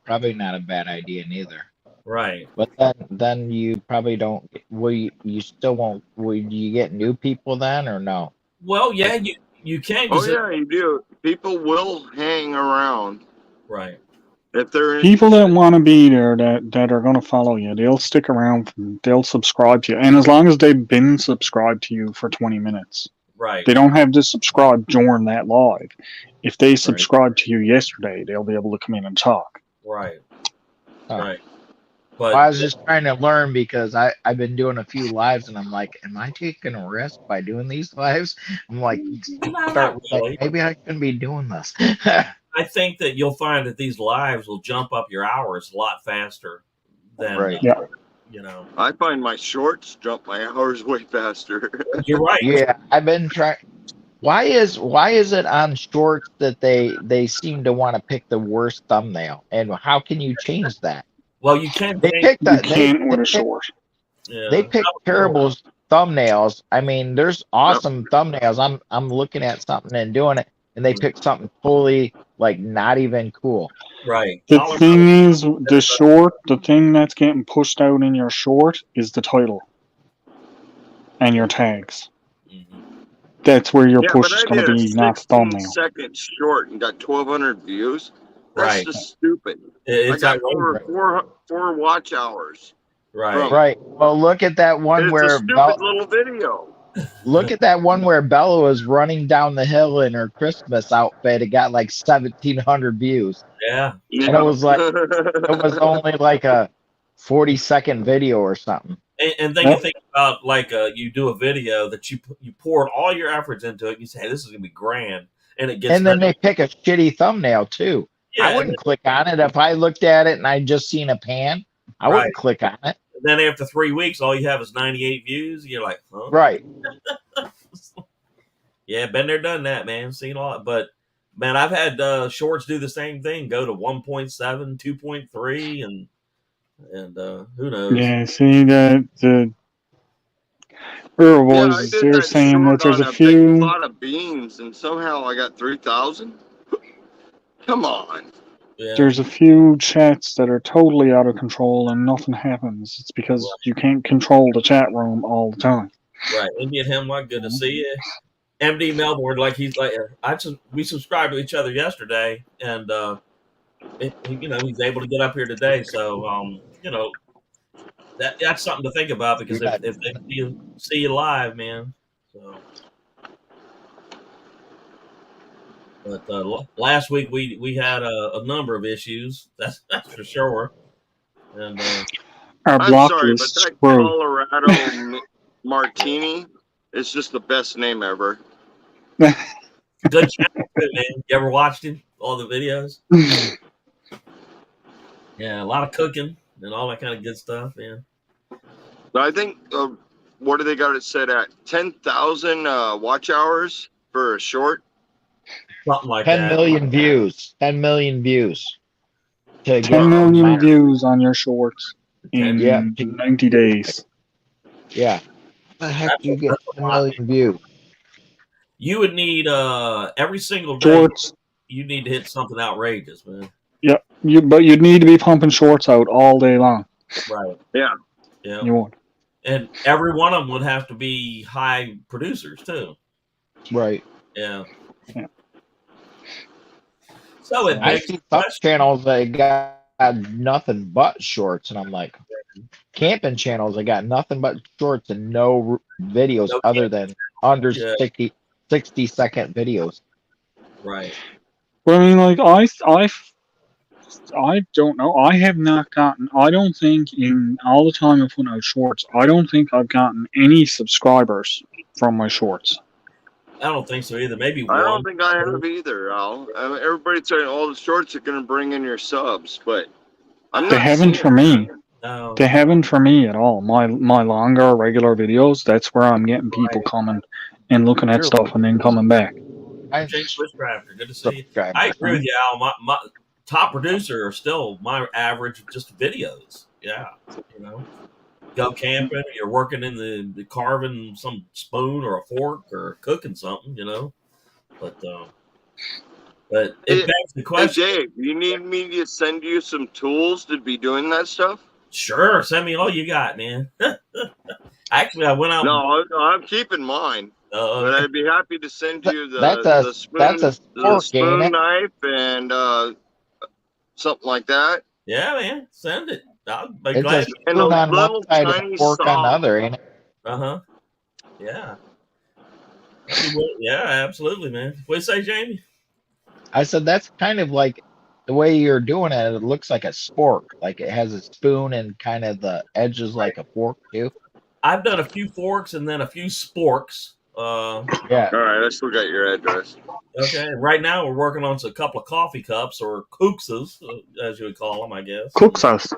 Probably not a bad idea neither. Right. But then you probably don't. You still won't? Will you get new people then or no? Well, yeah, you can Oh because yeah, you do. People will hang around right. if they're People that interested. want to be there, that are going to follow you, they'll stick around, they'll subscribe to you. And as long as they've been subscribed to you for 20 minutes, Right. they don't have to subscribe during that live. If they Right. subscribed to you yesterday, they'll be able to come in and talk. Right. Huh. Right. Well, But I was just trying to learn because I've been doing a few lives and I'm like, am I taking a risk by doing these lives? I'm like, not start like really. maybe I shouldn't be doing this. I think that you'll find that these lives will jump up your hours a lot faster than Right. Yeah. I find my shorts jump my hours way faster. You're right. Yeah, I've been trying. Why is it on shorts that they seem to want to pick the worst thumbnail? And how can you change that? Well, you can They change. picked You that can't with a short. they Yeah. pick terrible thumbnails. I mean, there's awesome thumbnails. I'm looking at something and doing it, and they pick something totally like not even cool. Right. The Collar thing is, the thing that's getting pushed out in your short is the title and your tags. Mm-hmm. That's where your Yeah, push but is I going to did a be, not the thumbnail. 16-second short and got 1,200 views. That's Right. just stupid. It's I got over outrageous. four watch hours. right. Right. Well, look at that one It's a where stupid little video. Look at that one where Bella was running down the hill in her Christmas outfit. It got like 1,700 views, Yeah. and it was only like a 40-second video or something. And then you think about like you do a video that you poured all your efforts into it. And you say, hey, this is gonna be grand, and it gets. And then they pick a shitty thumbnail too. Yeah, I wouldn't click on it if I looked at it and I just seen a pan. I Right. wouldn't click on it. Then after 3 weeks, all you have is 98 views. You're like, huh? Right. Yeah, been there, done that, man. Seen a lot, but man, I've had shorts do the same thing. Go to 1.7, 2.3, and who knows? Yeah, see the Earl Yeah, boys I is did they're that saying that short there's on a a big few plot of beans, and somehow I got 3,000. Come on. Yeah. there's a few chats that are totally out of control and nothing happens. It's because you can't control the chat room all the time. Right. Indian Hemlock, good to see you. MD Melbourne, like he's like we subscribed to each other yesterday, and he's able to get up here today. So that's something to think about because if they see you live, man. So, but last week we had a number of issues. That's for sure. And Our I'm block sorry, but list that screwed. Colorado Martini is just the best name ever. good channel, man. You ever watched him? All the videos? Yeah, a lot of cooking and all that kind of good stuff, man. I think what do they got it set at? 10,000 watch hours for a short. Something like 10 that. million views. 10 million views. To 10 million views on your shorts in Yeah. 90 days. Yeah. How the heck do you get 10 million views? You would need every single day. Shorts. You need to hit something outrageous, man. Yep. But you'd need to be pumping shorts out all day long. Right. Yeah. Yeah. You would. And every one of them would have to be high producers too. Right. Yeah. Yeah. So it I makes see some channels that got nothing but shorts, and I'm like, camping channels that got nothing but shorts and no videos other than under 60-second videos. Right. But I mean, like, I don't know. I have not gotten, I don't think in all the time I've put out shorts, I don't think I've gotten any subscribers from my shorts. I don't think so either. Maybe one. I don't think I have either, Al. Everybody's saying all the shorts are going to bring in your subs, but I'm not. They haven't for me. No. They haven't for me at all. My longer regular videos, that's where I'm getting people coming and looking at stuff and then coming back. James Bushcrafter, good to see you. I agree with you, Al. My top producer are still my average just videos. Yeah. Go camping, you're working in the carving some spoon or a fork or cooking something, But it begs the question. Hey, Dave, you need me to send you some tools to be doing that stuff? Sure, send me all you got, man. Actually, I went out. No, I'm keeping mine. But I'd be happy to send you the spoon knife and something like that. Yeah, man, send it. I'll be it's glad. A spoon on one side and a fork on the other, ain't it? Yeah. Yeah, absolutely, man. What do you say, Jamie? I said that's kind of like the way you're doing it. It looks like a spork, like it has a spoon and kind of the edges like a fork too. I've done a few forks and then a few sporks. Yeah. All right, I still got your address. Okay. Right now, we're working on a couple of coffee cups or kookses, as you would call them, I guess. Kookses.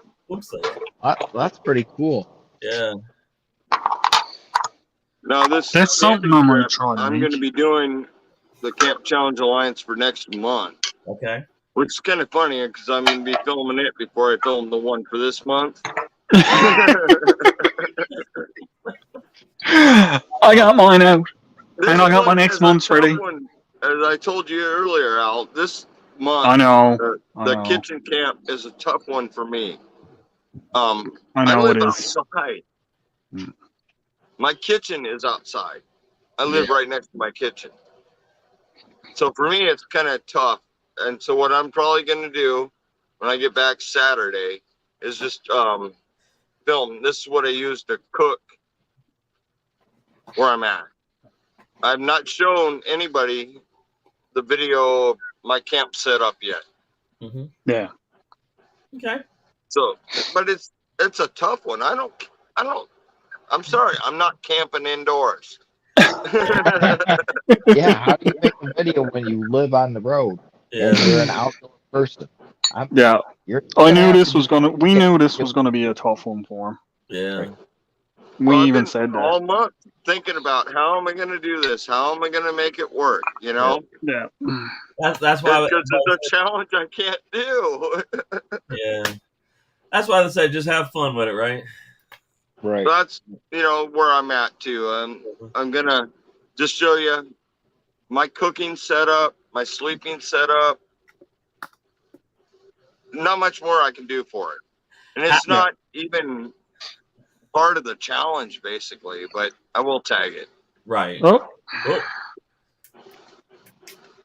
That's pretty cool. Yeah. Now that's something I'm going to try. I'm going to be doing the Camp Challenge Alliance for next month. Okay. Which is kind of funny because I'm going to be filming it before I film the one for this month. I got mine out. And I got my next month's ready. as I told you earlier, Al, this month, I know. the kitchen camp is a tough one for me. I I know live it is. outside. Mm. My kitchen is outside. I live right next to my kitchen. So for me, it's kind of tough. And so what I'm probably going to do when I get back Saturday is just film. This is what I use to cook where I'm at. I've not shown anybody the video of my camp setup yet. Mm-hmm. Yeah. Okay. So, but it's a tough one. I'm sorry. I'm not camping indoors. Yeah, how do you make a video when you live on the road and you're an outdoor person? Yeah. You're I gonna knew have this to was do gonna. We knew this was gonna be a tough one for him. Yeah. We Well, I've even been said that. all month thinking about how am I going to do this? How am I going to make it work? You know, Yeah. That's why. because it's a challenge I can't do. Yeah. That's why they say just have fun with it, right? right. That's where I'm at too. I'm gonna just show you my cooking setup, my sleeping setup. Not much more I can do for it, and it's Yeah. not even part of the challenge basically. But I will tag it. Right. Oh,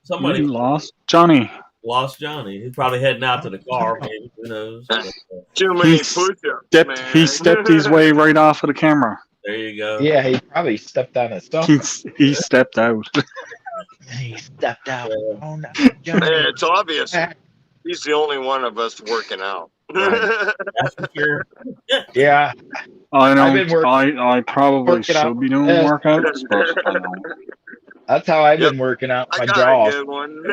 Somebody we lost Johnny. lost Johnny. He's probably heading out to the car. Maybe. Who knows? But, Too many He push-ups, man. He stepped his way right off of the camera. there you go. Yeah, he probably stepped on his thumb. He stepped out. He stepped out. Yeah. Oh no, Yeah, Johnny. it's obvious. He's the only one of us working out. Right. That's for sure. Yeah, I know. I've been I probably working out should be doing this. workouts, but I don't. That's how I've Yep. been working out I my got jaw. a good one.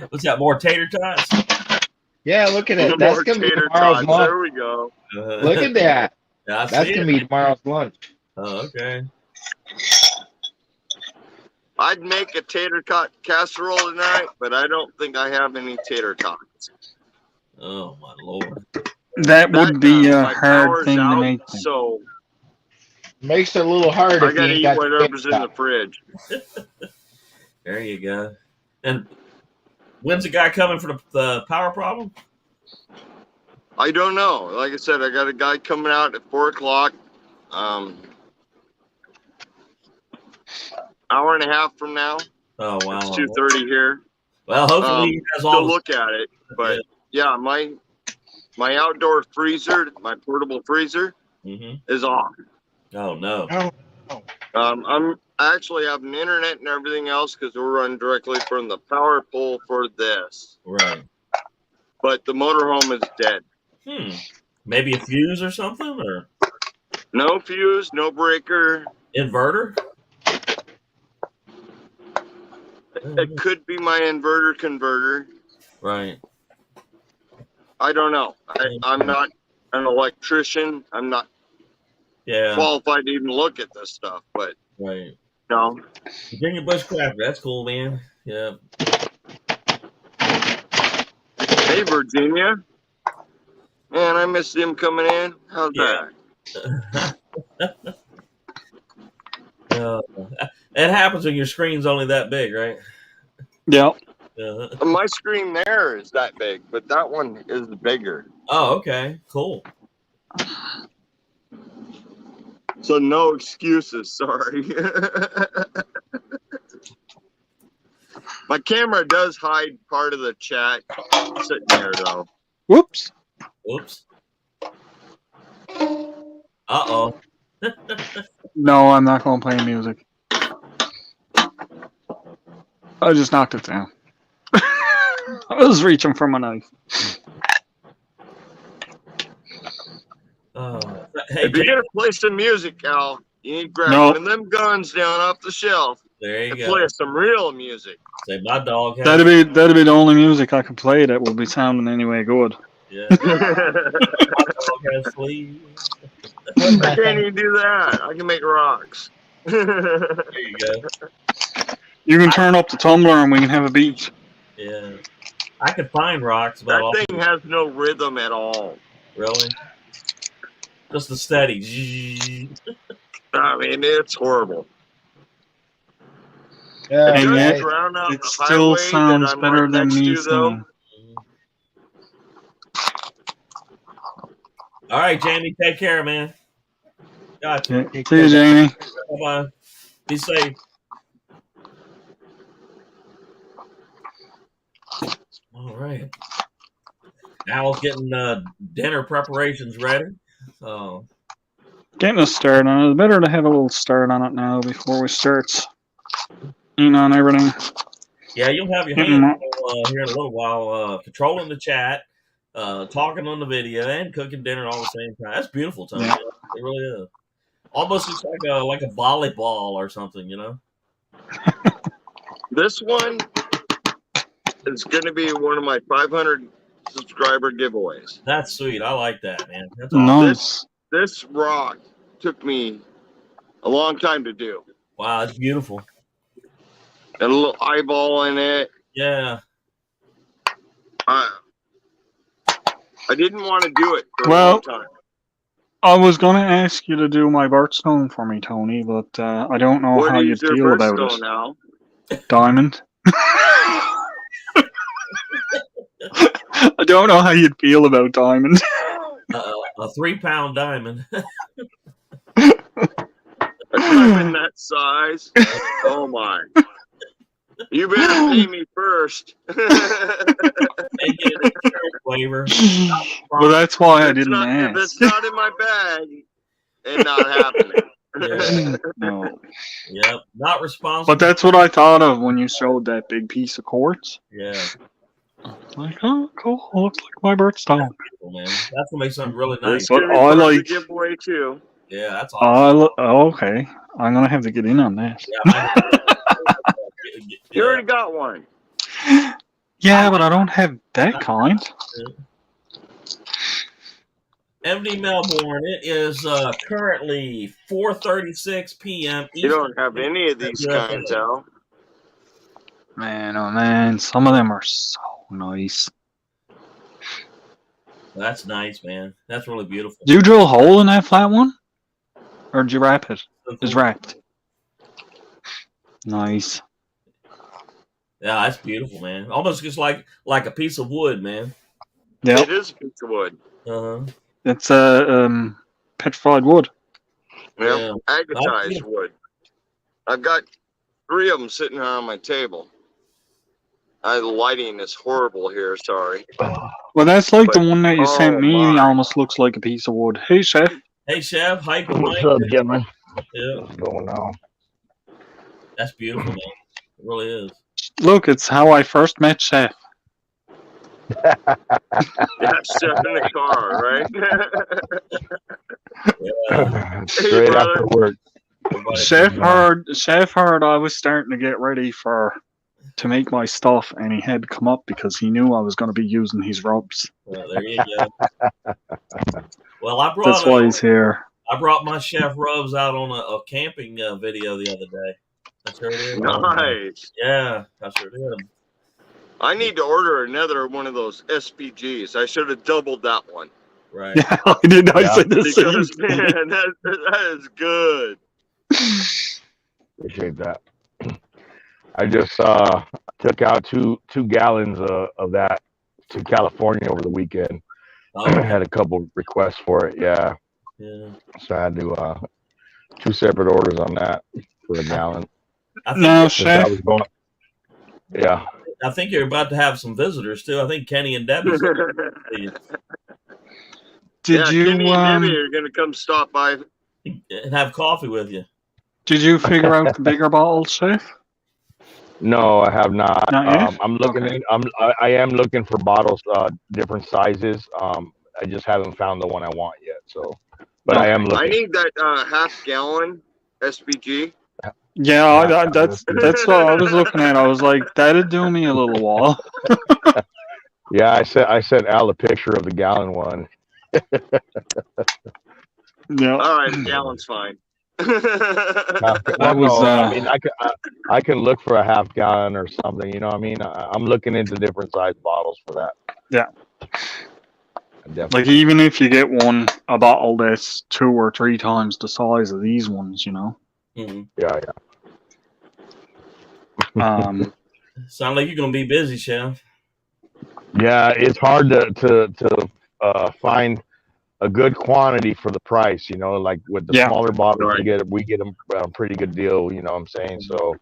What's that? More tater tots? Yeah, look at it. That's More gonna be tater tomorrow's tots. lunch. There we go. Look at that. I That's see gonna it. be tomorrow's lunch. Oh, okay. I'd make a tater tot casserole tonight, but I don't think I have any tater tots. Oh my lord. That would be a my hard power's thing to out, make. so Makes it a little hard I if you gotta ain't eat got whatever's in the the fridge. There you go. And when's the guy coming for the power problem? I don't know. Like I said, I got a guy coming out at 4:00. Hour and a half from now. Oh wow. It's 2:30 here. Well, hopefully he has to all. look at it, but yeah, my outdoor freezer, my portable freezer, is off. Oh no. I actually have an internet and everything else because we're running directly from the power pole for this. Right. But the motorhome is dead. Maybe a fuse or something, or No fuse, no breaker. inverter. It could be my inverter converter. Right. I don't know. I'm not an electrician. I'm not qualified to even look at this stuff. But right. No. Virginia Bushcraft. That's cool, man. Yeah. Hey, Virginia. Man, I missed him coming in. How's that? It happens when your screen's only that big, right? Yep. My screen there is that big, but that one is bigger. Oh, okay. Cool. So no excuses, sorry. My camera does hide part of the chat sitting there, though. Whoops. Oops. Uh-oh. No, I'm not going to play music. I just knocked it down. I was reaching for my knife. Hey, if you're going to play some music, Al, you need to grab one of them guns down off the shelf. There you and go. Play some real music. Say, my dog has... That'd be the only music I could play that would be sounding anyway good. Yeah. My dog has fleas. I can't even do that. I can make rocks. There you go. You can turn up the tumbler and we can have a beat. Yeah. I could find rocks. That thing has no rhythm at all. Really? Just the steady. I mean, it's horrible. Yeah, And Does yet, it drown out it the still highway that sounds I'm better right than next me to, though? singing. All right, Jamie, take care, man. Gotcha. Yeah. take See you, care. Jamie. Bye bye. Be safe. All right. Al's getting dinner preparations ready. So Getting a start on it. It's better to have a little start on it now before we start eating on everything. yeah, you'll have your Getting hands my, full here in a little while, controlling the chat, talking on the video, and cooking dinner all at the same time. That's beautiful, Tony. yeah. It really is. Almost looks like a volleyball or something, you know. This one is going to be one of my 500 subscriber giveaways. That's sweet. I like that, man. That's awesome. Nice. This rock took me a long time to do. Wow, it's beautiful. Got a little eyeball in it. Yeah. I didn't want to do it for a Well, long time. I was going to ask you to do my birthstone for me, Tony, but I don't know What how is you'd your feel about birthstone it. now? Diamond. I don't know how you'd feel about diamond. A 3-pound diamond. A diamond that size? Oh my. You better pay me first. And get an insurance waiver. Well, that's why I If didn't if ask. it's not in my bag, it's not happening. Yeah. No. Yep. Not responsible. But that's what I thought of when you showed that big piece of quartz. Yeah. Like, oh, cool. Looks like my birthstone. Beautiful, man. That's gonna make something really This nice. But could be I part of the like. giveaway too. Yeah, that's awesome. Okay. I'm gonna have to get in on that. Yeah, You already got one. Yeah, but I don't have that kind. MD Melbourne. It is currently 4:36 p.m. You Eastern. don't have any of these USA. kinds, Al. Man, oh man, some of them are so nice. That's nice, man. That's really beautiful. Did you drill a hole in that flat one? Or did you wrap it? So It's cool. wrapped. Nice. Yeah, that's beautiful, man. Almost just like a piece of wood, man. Yep. It is a piece of wood. Uh-huh. It's petrified wood. Yep. Yeah. Agatized wood. I've got 3 of them sitting here on my table. The lighting is horrible here. Sorry. Well, that's like But- the one that you sent oh me. my. It almost looks like a piece of wood. Hey, chef. Hey, Chef. Hype and What's Mike. up, gentlemen? Yeah, What's going on? that's beautiful, man. It really is. Look, it's how I first met Chef. Yeah, Chef in the car, right? Yeah. Straight brother. after work. Everybody- Chef heard I was starting to get ready to make my stuff, and he had to come up because he knew I was going to be using his rubs. Well, there you go. Well, That's why he's here. I brought my Chef rubs out on a camping video the other day. I sure did. Nice. Yeah, I sure did. I need to order another one of those SPGs. I should have doubled that one. Right. Yeah, I did. I Yeah. said the same Because, thing. man, that is good. Appreciate that. I just took out two gallons of that to California over the weekend. Oh, Had a couple requests for it. Yeah, yeah. so I had to 2 separate orders on that for a gallon. I think, Now, Since I Chef, was going. Yeah. I think you're about to have some visitors too. I think Kenny and Debbie. did you Kenny and Debbie are going to come stop by. And have coffee with you. did you figure out the bigger bottles, Chef? No, I have not. Not yet? I'm looking Okay. I am looking for bottles, different sizes. I just haven't found the one I want yet. So, but I am I looking. need that half-gallon SPG. Yeah, that's what I was looking at. I was like, that'd do me a little while. Yeah, I sent Al a picture of the gallon one. Yeah. All right, a gallon's fine. That was, I mean, I can look for a half gallon or something. You know what I mean? I'm looking into different size bottles for that. Yeah. Definitely. Like, even if you get a bottle that's 2 or 3 times the size of these ones, you know? Mhm. Yeah. Sound like you're gonna be busy, Chef. Yeah, it's hard to find a good quantity for the price. You know, like with the smaller bottles, Right. we get them a pretty good deal. You know what I'm saying? So,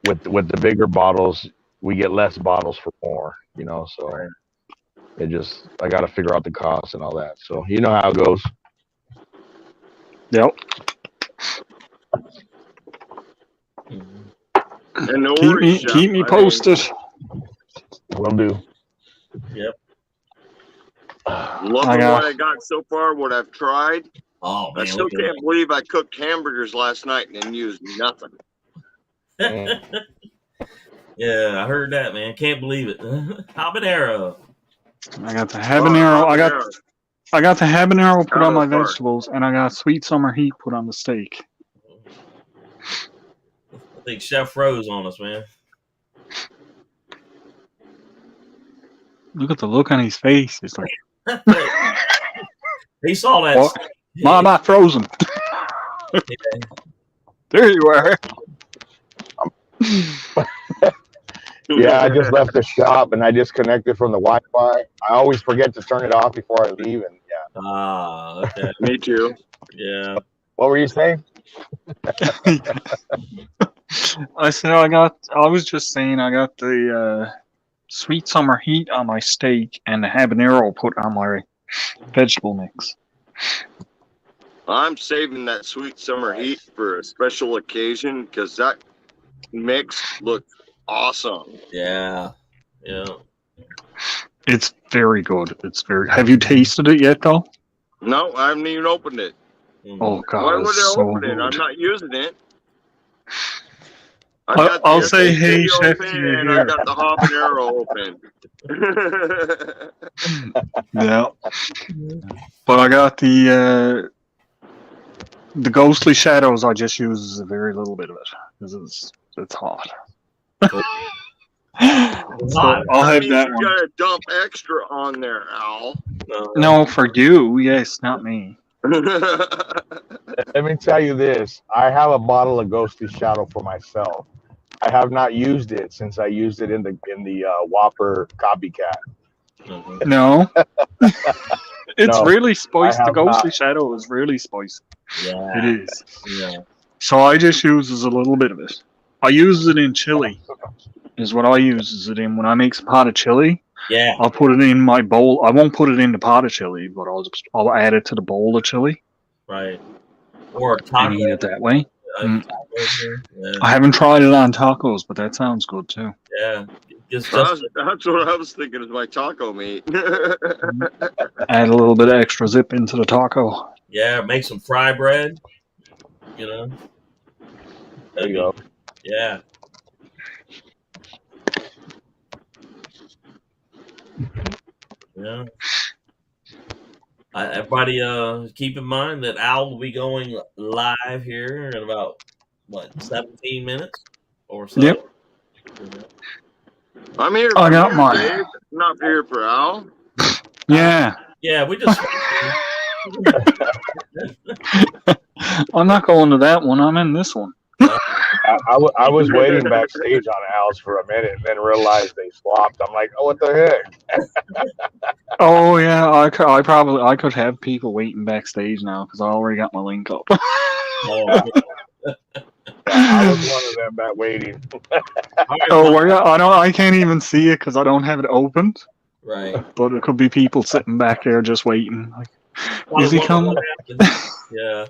with the bigger bottles, we get less bottles for more. You know, so I got to figure out the cost and all that. So you know how it goes. Yep. And no worries, Chef. Keep me posted. Will do. Yep. Loving what I got so far, what I've tried. Oh man, I still can't believe I cooked hamburgers last night and then used nothing. Yeah, I heard that, man. Can't believe it. Habanero. I got the habanero. I got the habanero put on my vegetables, and I got sweet summer heat put on the steak. I think Chef froze on us, man. Look at the look on his face. It's like he saw that. What? Mom, I'm frozen. There you are. Yeah, I just left the shop and I disconnected from the Wi-Fi. I always forget to turn it off before I leave, and yeah. Ah, okay. Me too. Yeah. What were you saying? I was just saying I got the sweet summer heat on my steak and the habanero put on my vegetable mix. I'm saving that sweet summer heat for a special occasion because that mix looks awesome. Yeah. Yeah. It's very good. Have you tasted it yet, though? No, I haven't even opened it. Oh God! Why would I so open it? good. I'm not using it. I'll say, hey, Chef, and I got the habanero open. Yeah, but I got the ghostly shadows. I just use a very little bit of it because it's hot. So I'll have that you one. gotta dump extra on there, Al. No, for you, yes, not me. Let me tell you this. I have a bottle of Ghostly Shadow for myself. I have not used it since I used it in the Whopper copycat. No. It's No, really spicy. I The have ghostly not. shadow is really spicy. Yeah. It is. Yeah. So I just use a little bit of it. I use it in chili. Is what I use it in when I make some pot of chili. Yeah. I'll put it in my bowl. I won't put it in the pot of chili, but I'll add it to the bowl of chili. Right. Or a taco. And eat it that way. Yeah. I haven't tried it on tacos, but that sounds good too. Yeah. That's what I was thinking is my taco meat. Add a little bit of extra zip into the taco. Yeah, make some fry bread. You know. There you go. Yeah. Yeah. Everybody, keep in mind that Al will be going live here in about 17 minutes or so. Yep. I'm here. I got mine. Dave. I'm not here for Al. Yeah. Yeah, we just. I'm not going to that one. I'm in this one. I was waiting backstage on Al's for a minute and then realized they swapped. I'm like, oh, what the heck? Oh yeah, I could have people waiting backstage now because I already got my link up. Oh, I was one of them that waiting. I can't even see it because I don't have it opened. Right. But it could be people sitting back there just waiting. Like, is he coming? Yeah.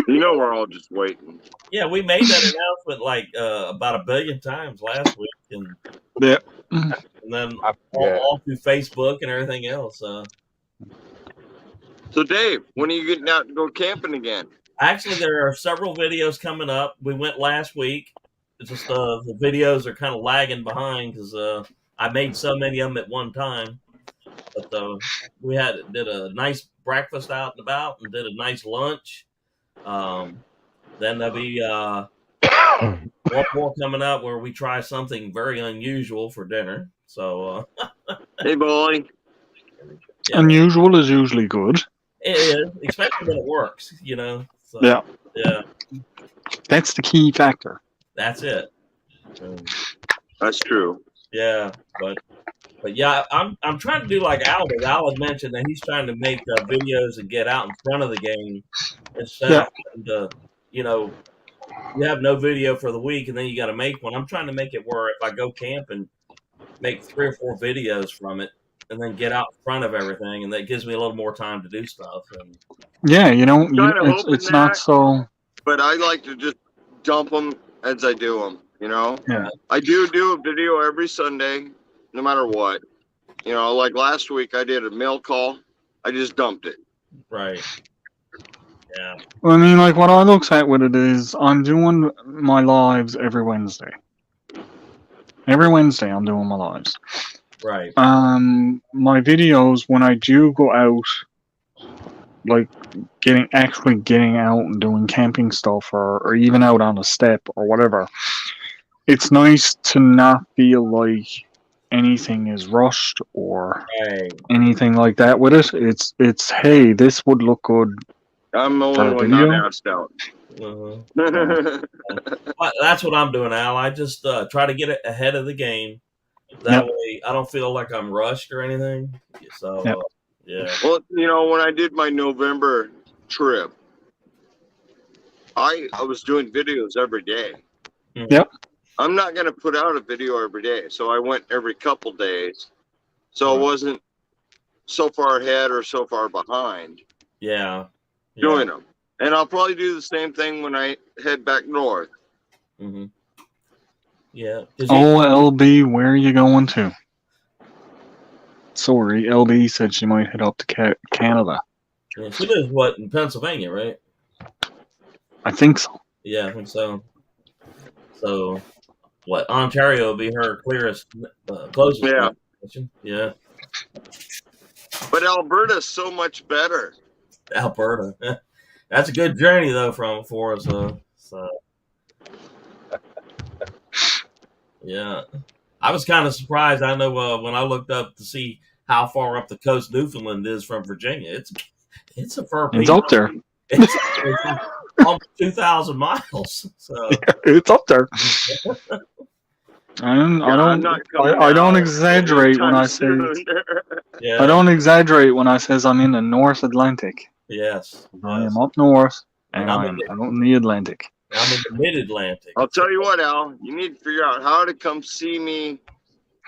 You know we're all just waiting. Yeah, we made that announcement like about 1 billion times last week, and yeah, and then all through Facebook and everything else. So Dave, when are you getting out to go camping again? Actually, there are several videos coming up. We went last week. It's just the videos are kind of lagging behind because I made so many of them at one time. But we did a nice breakfast out and about, and did a nice lunch. Then there'll be one more coming up where we try something very unusual for dinner. So, hey, boy. Yeah. Unusual is usually good. It is, especially when it works. You know. So, yeah. Yeah. That's the key factor. That's it. That's true. Yeah, but yeah, I'm trying to do like Al did. Al had mentioned that he's trying to make videos and get out in front of the game instead Yeah. of having to, you know, you have no video for the week and then you got to make one. I'm trying to make it where if I go camping, make 3 or 4 videos from it and then get out in front of everything, and that gives me a little more time to do stuff. And Yeah, Kind of hoping it's not that, so. but I like to just dump them as I do them. You know, Yeah. I do a video every Sunday, no matter what. You know, like last week I did a mail call. I just dumped it. right, yeah, Well, I mean, like what I look at with it is I'm doing my lives every Wednesday. Every Wednesday I'm doing my lives. right, My videos when I do go out, like actually getting out and doing camping stuff, or even out on a step or whatever. It's nice to not feel like anything is rushed or right. anything like that with it. It's hey, this would look good I'm the for only a one not video. asked out. That's what I'm doing, Al. I just try to get it ahead of the game. That way, I don't feel like I'm rushed or anything. So, Yep. yeah. Well, you know, when I did my November trip, I was doing videos every day. Yep. I'm not going to put out a video every day, so I went every couple days. So I wasn't so far ahead or so far behind. Yeah. Doing them. And I'll probably do the same thing when I head back north. Mm-hmm. Yeah. Oh, LB, where are you going to? Sorry, LB said she might head up to Canada. Yeah, she lives, what, in Pennsylvania, right? I think so. Yeah, I think so. So, what, Ontario will be her closest destination. Yeah. But Alberta's so much better. Alberta. That's a good journey, though, for us. So, yeah. I was kind of surprised. I know when I looked up to see how far up the coast Newfoundland is from Virginia, it's a far piece. It's up there. It's almost 2,000 miles. So yeah, it's up there. I don't exaggerate when I say I don't exaggerate when I says I'm in the North Atlantic. Yes. I am up north and I'm out in the Atlantic. I'm in the mid-Atlantic. I'll tell you what, Al, you need to figure out how to come see me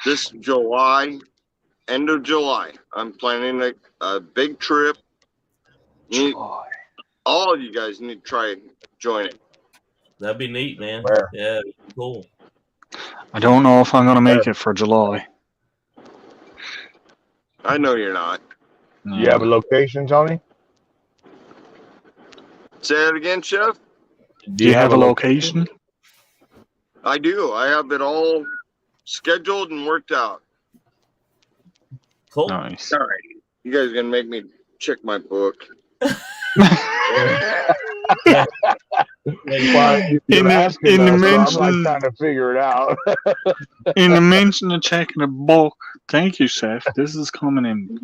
this July, end of July. I'm planning a big trip. All of you guys need to try join it. That'd be neat, man. Where? Yeah, cool. I don't know if I'm going to make it for July. I know you're not. No. You have a location, Tony? Say that again, Chef? Do you have a location? I do. I have it all scheduled and worked out. Cool. Nice. All right. You guys are going to make me check my book. In the mention, I'm like trying to figure it out. In the mention of checking a book, thank you, Chef. This is coming in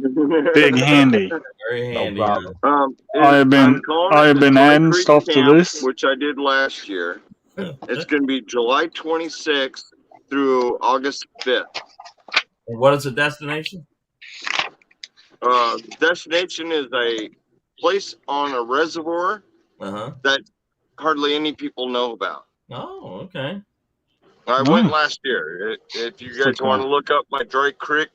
big handy. Very handy. No problem. I have been adding stuff to this, which I did last year. It's going to be July 26th through August 5th. And what is the destination? Destination is a place on a reservoir that hardly any people know about. Oh, okay. I went last year. If you guys want to look up my Dry Creek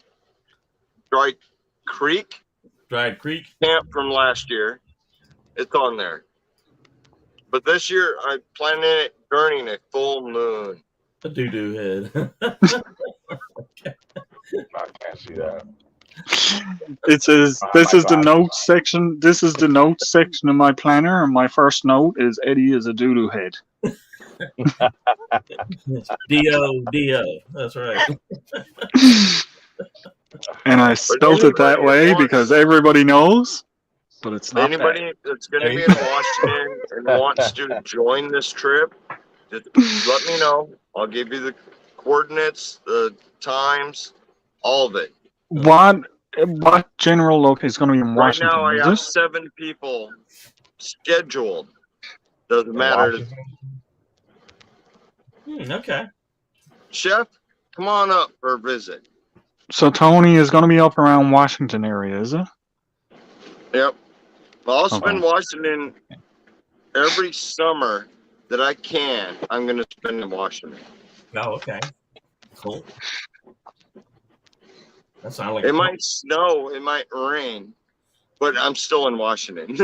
camp from last year, it's on there. But this year, I'm planning it during a full moon. A doo-doo head. I can't see that. It says this is the notes section. This is the notes section of my planner, and my first note is Eddie is a doo-doo head. D-O. That's right. And I spelt it that way because everybody knows, but it's not. Anybody that's going to be in Washington and wants to join this trip, just let me know. I'll give you the coordinates, the times, all of it. What general location is going to be in Washington? Right now, I have 7 people scheduled. Doesn't matter. Okay. Chef, come on up for a visit. So Tony is going to be up around Washington area, is it? Yep. I'll Okay. spend Washington every summer that I can. I'm going to spend in Washington. Oh, okay. Cool. That sounds like It might snow, it might rain, but I'm still in Washington.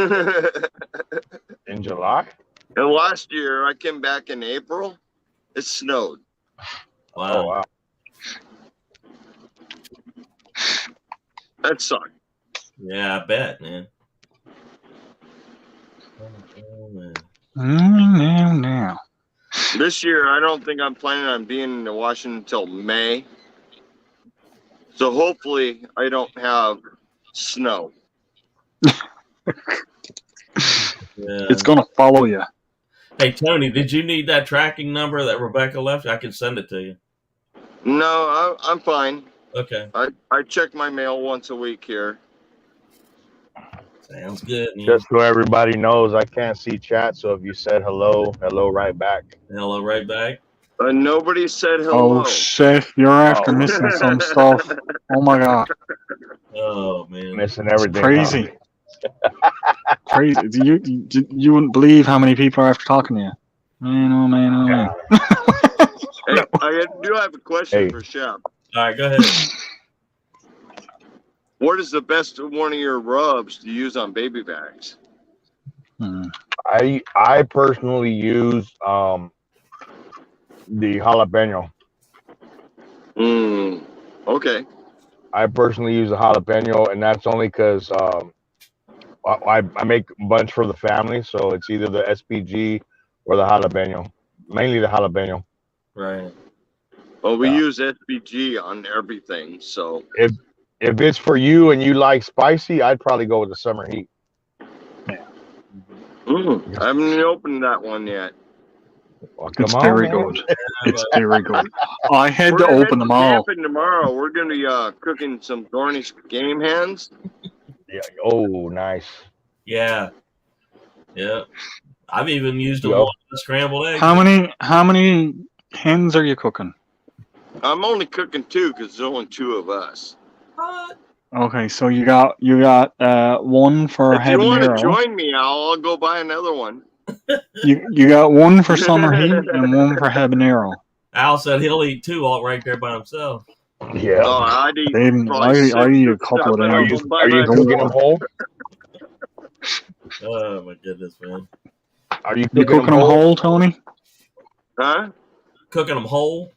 In July? And last year, I came back in April. It snowed. wow. Oh, wow. That sucked. Yeah, I bet, man. Now. This year, I don't think I'm planning on being in Washington until May. So hopefully, I don't have snow. Yeah. It's going to follow you. Hey, Tony, did you need that tracking number that Rebecca left? I can send it to you. No, I'm fine. Okay. I check my mail once a week here. Sounds good. Man. Just so everybody knows, I can't see chat. So if you said hello, hello right back. Hello, right back. Nobody said hello. Oh, Chef, you're after missing some stuff. Oh, my God. Oh, man. Missing everything. Crazy. Crazy. You wouldn't believe how many people are after talking to you. Man, oh, man, oh, man. Hey, I do have a question for Chef. All right, go ahead. What is the best one of your rubs to use on baby bags? I personally use the jalapeno. Okay. I personally use the jalapeno, and that's only because I make a bunch for the family, so it's either the SPG or the jalapeno. Mainly the jalapeno. Right. Well, we use SPG on everything, so if it's for you and you like spicy, I'd probably go with the summer heat. Yeah. I haven't opened that one yet. Well, It's very good. It's very good. I had to open them all. Tomorrow, we're going to be cooking some Dornish game hens. Yeah. Oh, nice. Yeah. Yeah. I've even used them on the scrambled eggs. How many hens are you cooking? I'm only cooking 2 because there's only 2 of us. Okay, so you got one for If you want to habanero. join me, I'll go buy another one. You got one for summer heat and one for habanero. Al said he'll eat 2 all right there by himself. Yeah. Oh, I'd eat I eat a couple of them. Are you cooking them whole? Oh my goodness, man! Are you cooking them whole, Tony? Huh? Cooking them whole?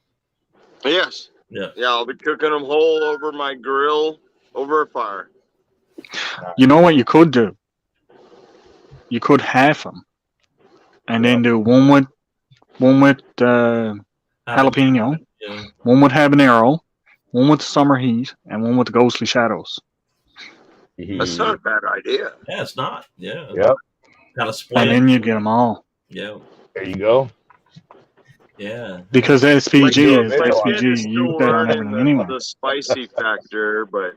Yes. Yeah. Yeah, I'll be cooking them whole over my grill over a fire. You know what you could do? You could half them, and then do one with jalapeno, one with habanero, one with the summer heat, and one with the ghostly shadows. That's not a bad idea. Yeah, it's not. Yeah. Yep. Got to split. And then you get them all. Yeah. There you go. Yeah. Because SPG is SPG. Still You bet on everything anyway. the spicy factor, but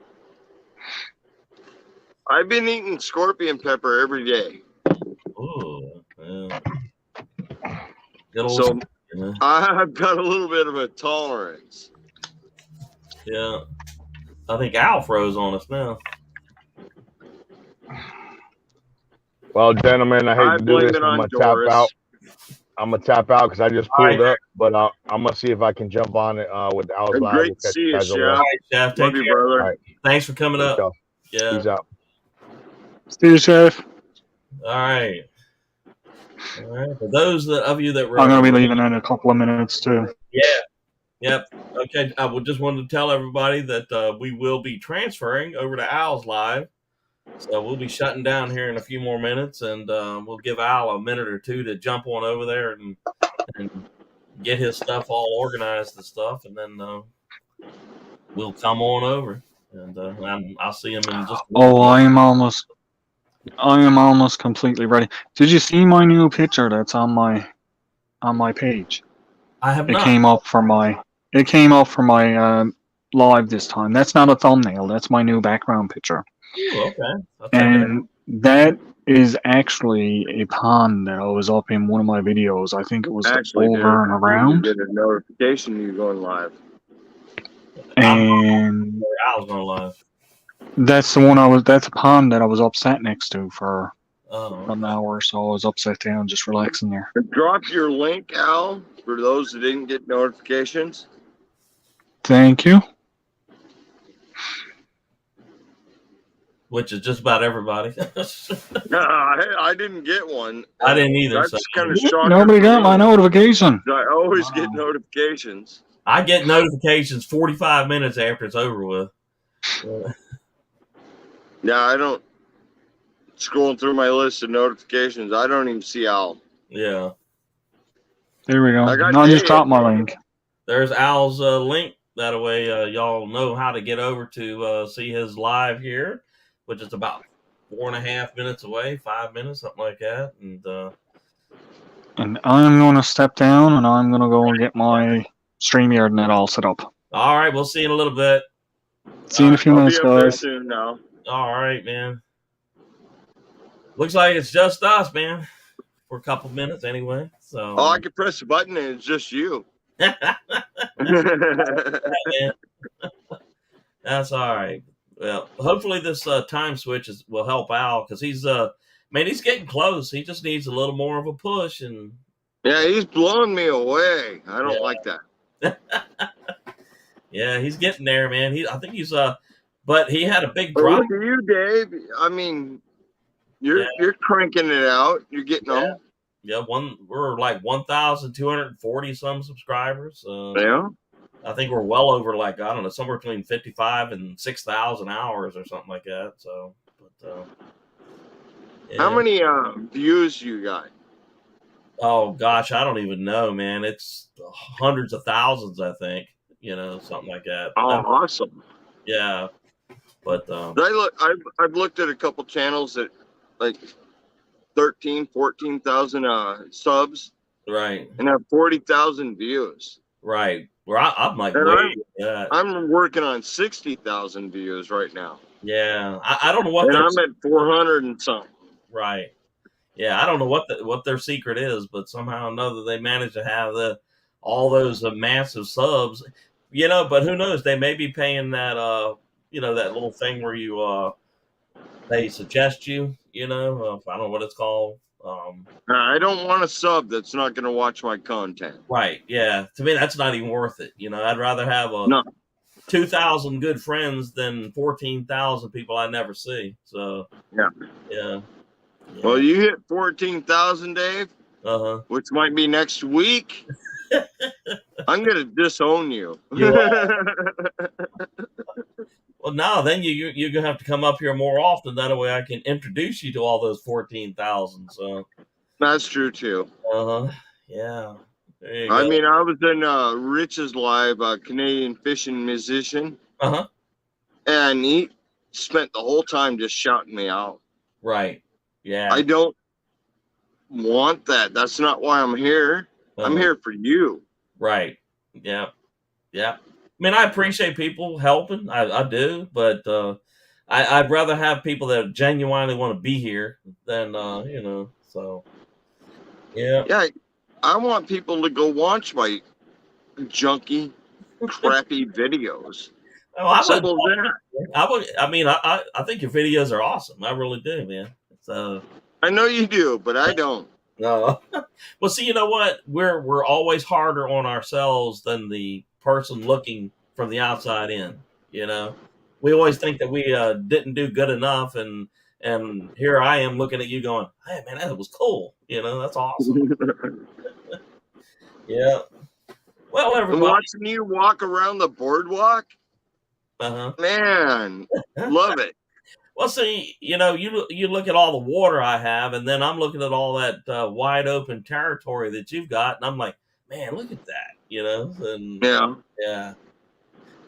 I've been eating scorpion pepper every day. Ooh. Yeah. Good So old, I've got a little bit of a tolerance. Yeah. I think Al froze on us now. Well, gentlemen, I hate to do this. I'm gonna tap out. I'm gonna tap out because I just pulled up, but I'm gonna see if I can jump on it with Al's Live. Great to see you, Chef. All right, Chef. Take care, brother. All right. Thanks for coming up. Yeah. Peace out. See you, Chef. All right. All right. For those of you that were, I'm gonna be leaving in a couple of minutes too. Yeah. Yep. Okay. I just wanted to tell everybody that we will be transferring over to Al's Live. So we'll be shutting down here in a few more minutes, and we'll give Al a minute or two to jump on over there and get his stuff all organized and stuff, and then we'll come on over, and I'll see him in just. I am almost completely ready. Did you see my new picture that's on my page? I have not. It came up for my live this time. That's not a thumbnail. That's my new background picture. Ooh, okay. And That is actually a pond that I was up in one of my videos. I think it was Actually, dude, over and you around. get a notification you're going live. And I was going live. that's a pond that I was up sat next to for an hour or so. I was up sat down just relaxing there. Drop your link, Al, for those that didn't get notifications. Thank you. Which is just about everybody. I didn't get one. I didn't either. That's So. kind of shocking. Nobody got my notification. I always get notifications. I get notifications 45 minutes after it's over with. Yeah, I don't. Scrolling through my list of notifications, I don't even see Al. Yeah. There we go. I got I just Dave. dropped my link. There's Al's link. That way y'all know how to get over to see his live here, which is about 4.5 minutes away, 5 minutes, something like that. And I'm going to step down and I'm going to go and get my StreamYard net all set up. All right, we'll see you in a little bit. See you in a few minutes, I'll be up there guys. soon now. All right, man. Looks like it's just us, man, for a couple minutes anyway. So. Oh, I can press a button and it's just you. That's all right. Well, hopefully this time switch will help Al because he's getting close. He just needs a little more of a push and. Yeah, he's blowing me away. I don't like that. Yeah, he's getting there, man. I think he's but he had a big drop. Look at you, Dave. I mean, you're cranking it out. You're getting them. Yeah, we're like 1,240 some subscribers. Yeah. I think we're well over like I don't know somewhere between 55 and 6,000 hours or something like that. So, but how many views you got? Oh gosh, I don't even know, man. It's hundreds of thousands, I think. Something like that. Oh, awesome. Yeah, but I've looked at a couple channels that like 14,000 subs, right, and have 40,000 views. Right. Well, I'm like, I'm working on 60,000 views right now. Yeah, I don't know what. And I'm at 400 and something. Right. Yeah, I don't know what their secret is, but somehow or another they manage to have all those massive subs. But who knows? They may be paying that that little thing where you they suggest you. I don't know what it's called. I don't want a sub that's not going to watch my content. Right. Yeah. To me, that's not even worth it. I'd rather have 2,000 good friends than 14,000 people I never see. So yeah. Well, you hit 14,000, Dave. Uh-huh. Which might be next week. I'm gonna disown you. Well, no, then you're gonna have to come up here more often. That way, I can introduce you to all those 14,000. So that's true too. Yeah. I mean, I was in Rich's live, Canadian fishing musician. And he spent the whole time just shouting me out. Right. Yeah. I don't want that. That's not why I'm here. I'm here for you. Right. Yeah. Yeah. I mean, I appreciate people helping. I do, but I'd rather have people that genuinely want to be here than So yeah. Yeah. I want people to go watch my junky, crappy videos. Oh, I think your videos are awesome. I really do, man. So I know you do, but I don't. No. Well, see, you know what? We're always harder on ourselves than the person looking from the outside in. We always think that we didn't do good enough, and here I am looking at you going, "Hey, man, that was cool." That's awesome. Yeah. Well, everybody, watching you walk around the boardwalk. Man, love it. Well, see, you look at all the water I have, and then I'm looking at all that wide open territory that you've got, and I'm like, man, look at that, And yeah.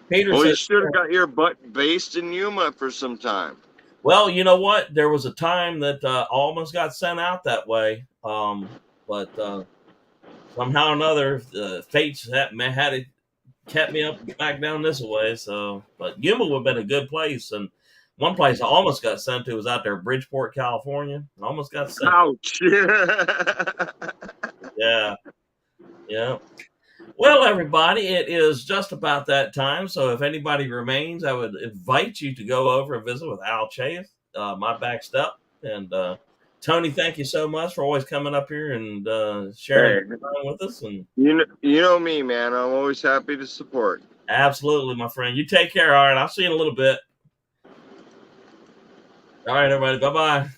Peter Well, says, you should have got your butt based in Yuma for some time. Well, you know what? There was a time that almost got sent out that way, but somehow or another, fates had kept me up back down this way. So, but Yuma would have been a good place, and One place I almost got sent to was out there in Bridgeport, California. I almost got sent. Ouch. Yeah. Yeah. Well, everybody, it is just about that time. So if anybody remains, I would invite you to go over and visit with Al Chafe, my backstep. And Tony, thank you so much for always coming up here and sharing Hey. time with us. And You know me, man. I'm always happy to support. absolutely, my friend. You take care. All right. I'll see you in a little bit. All right, everybody. Bye-bye.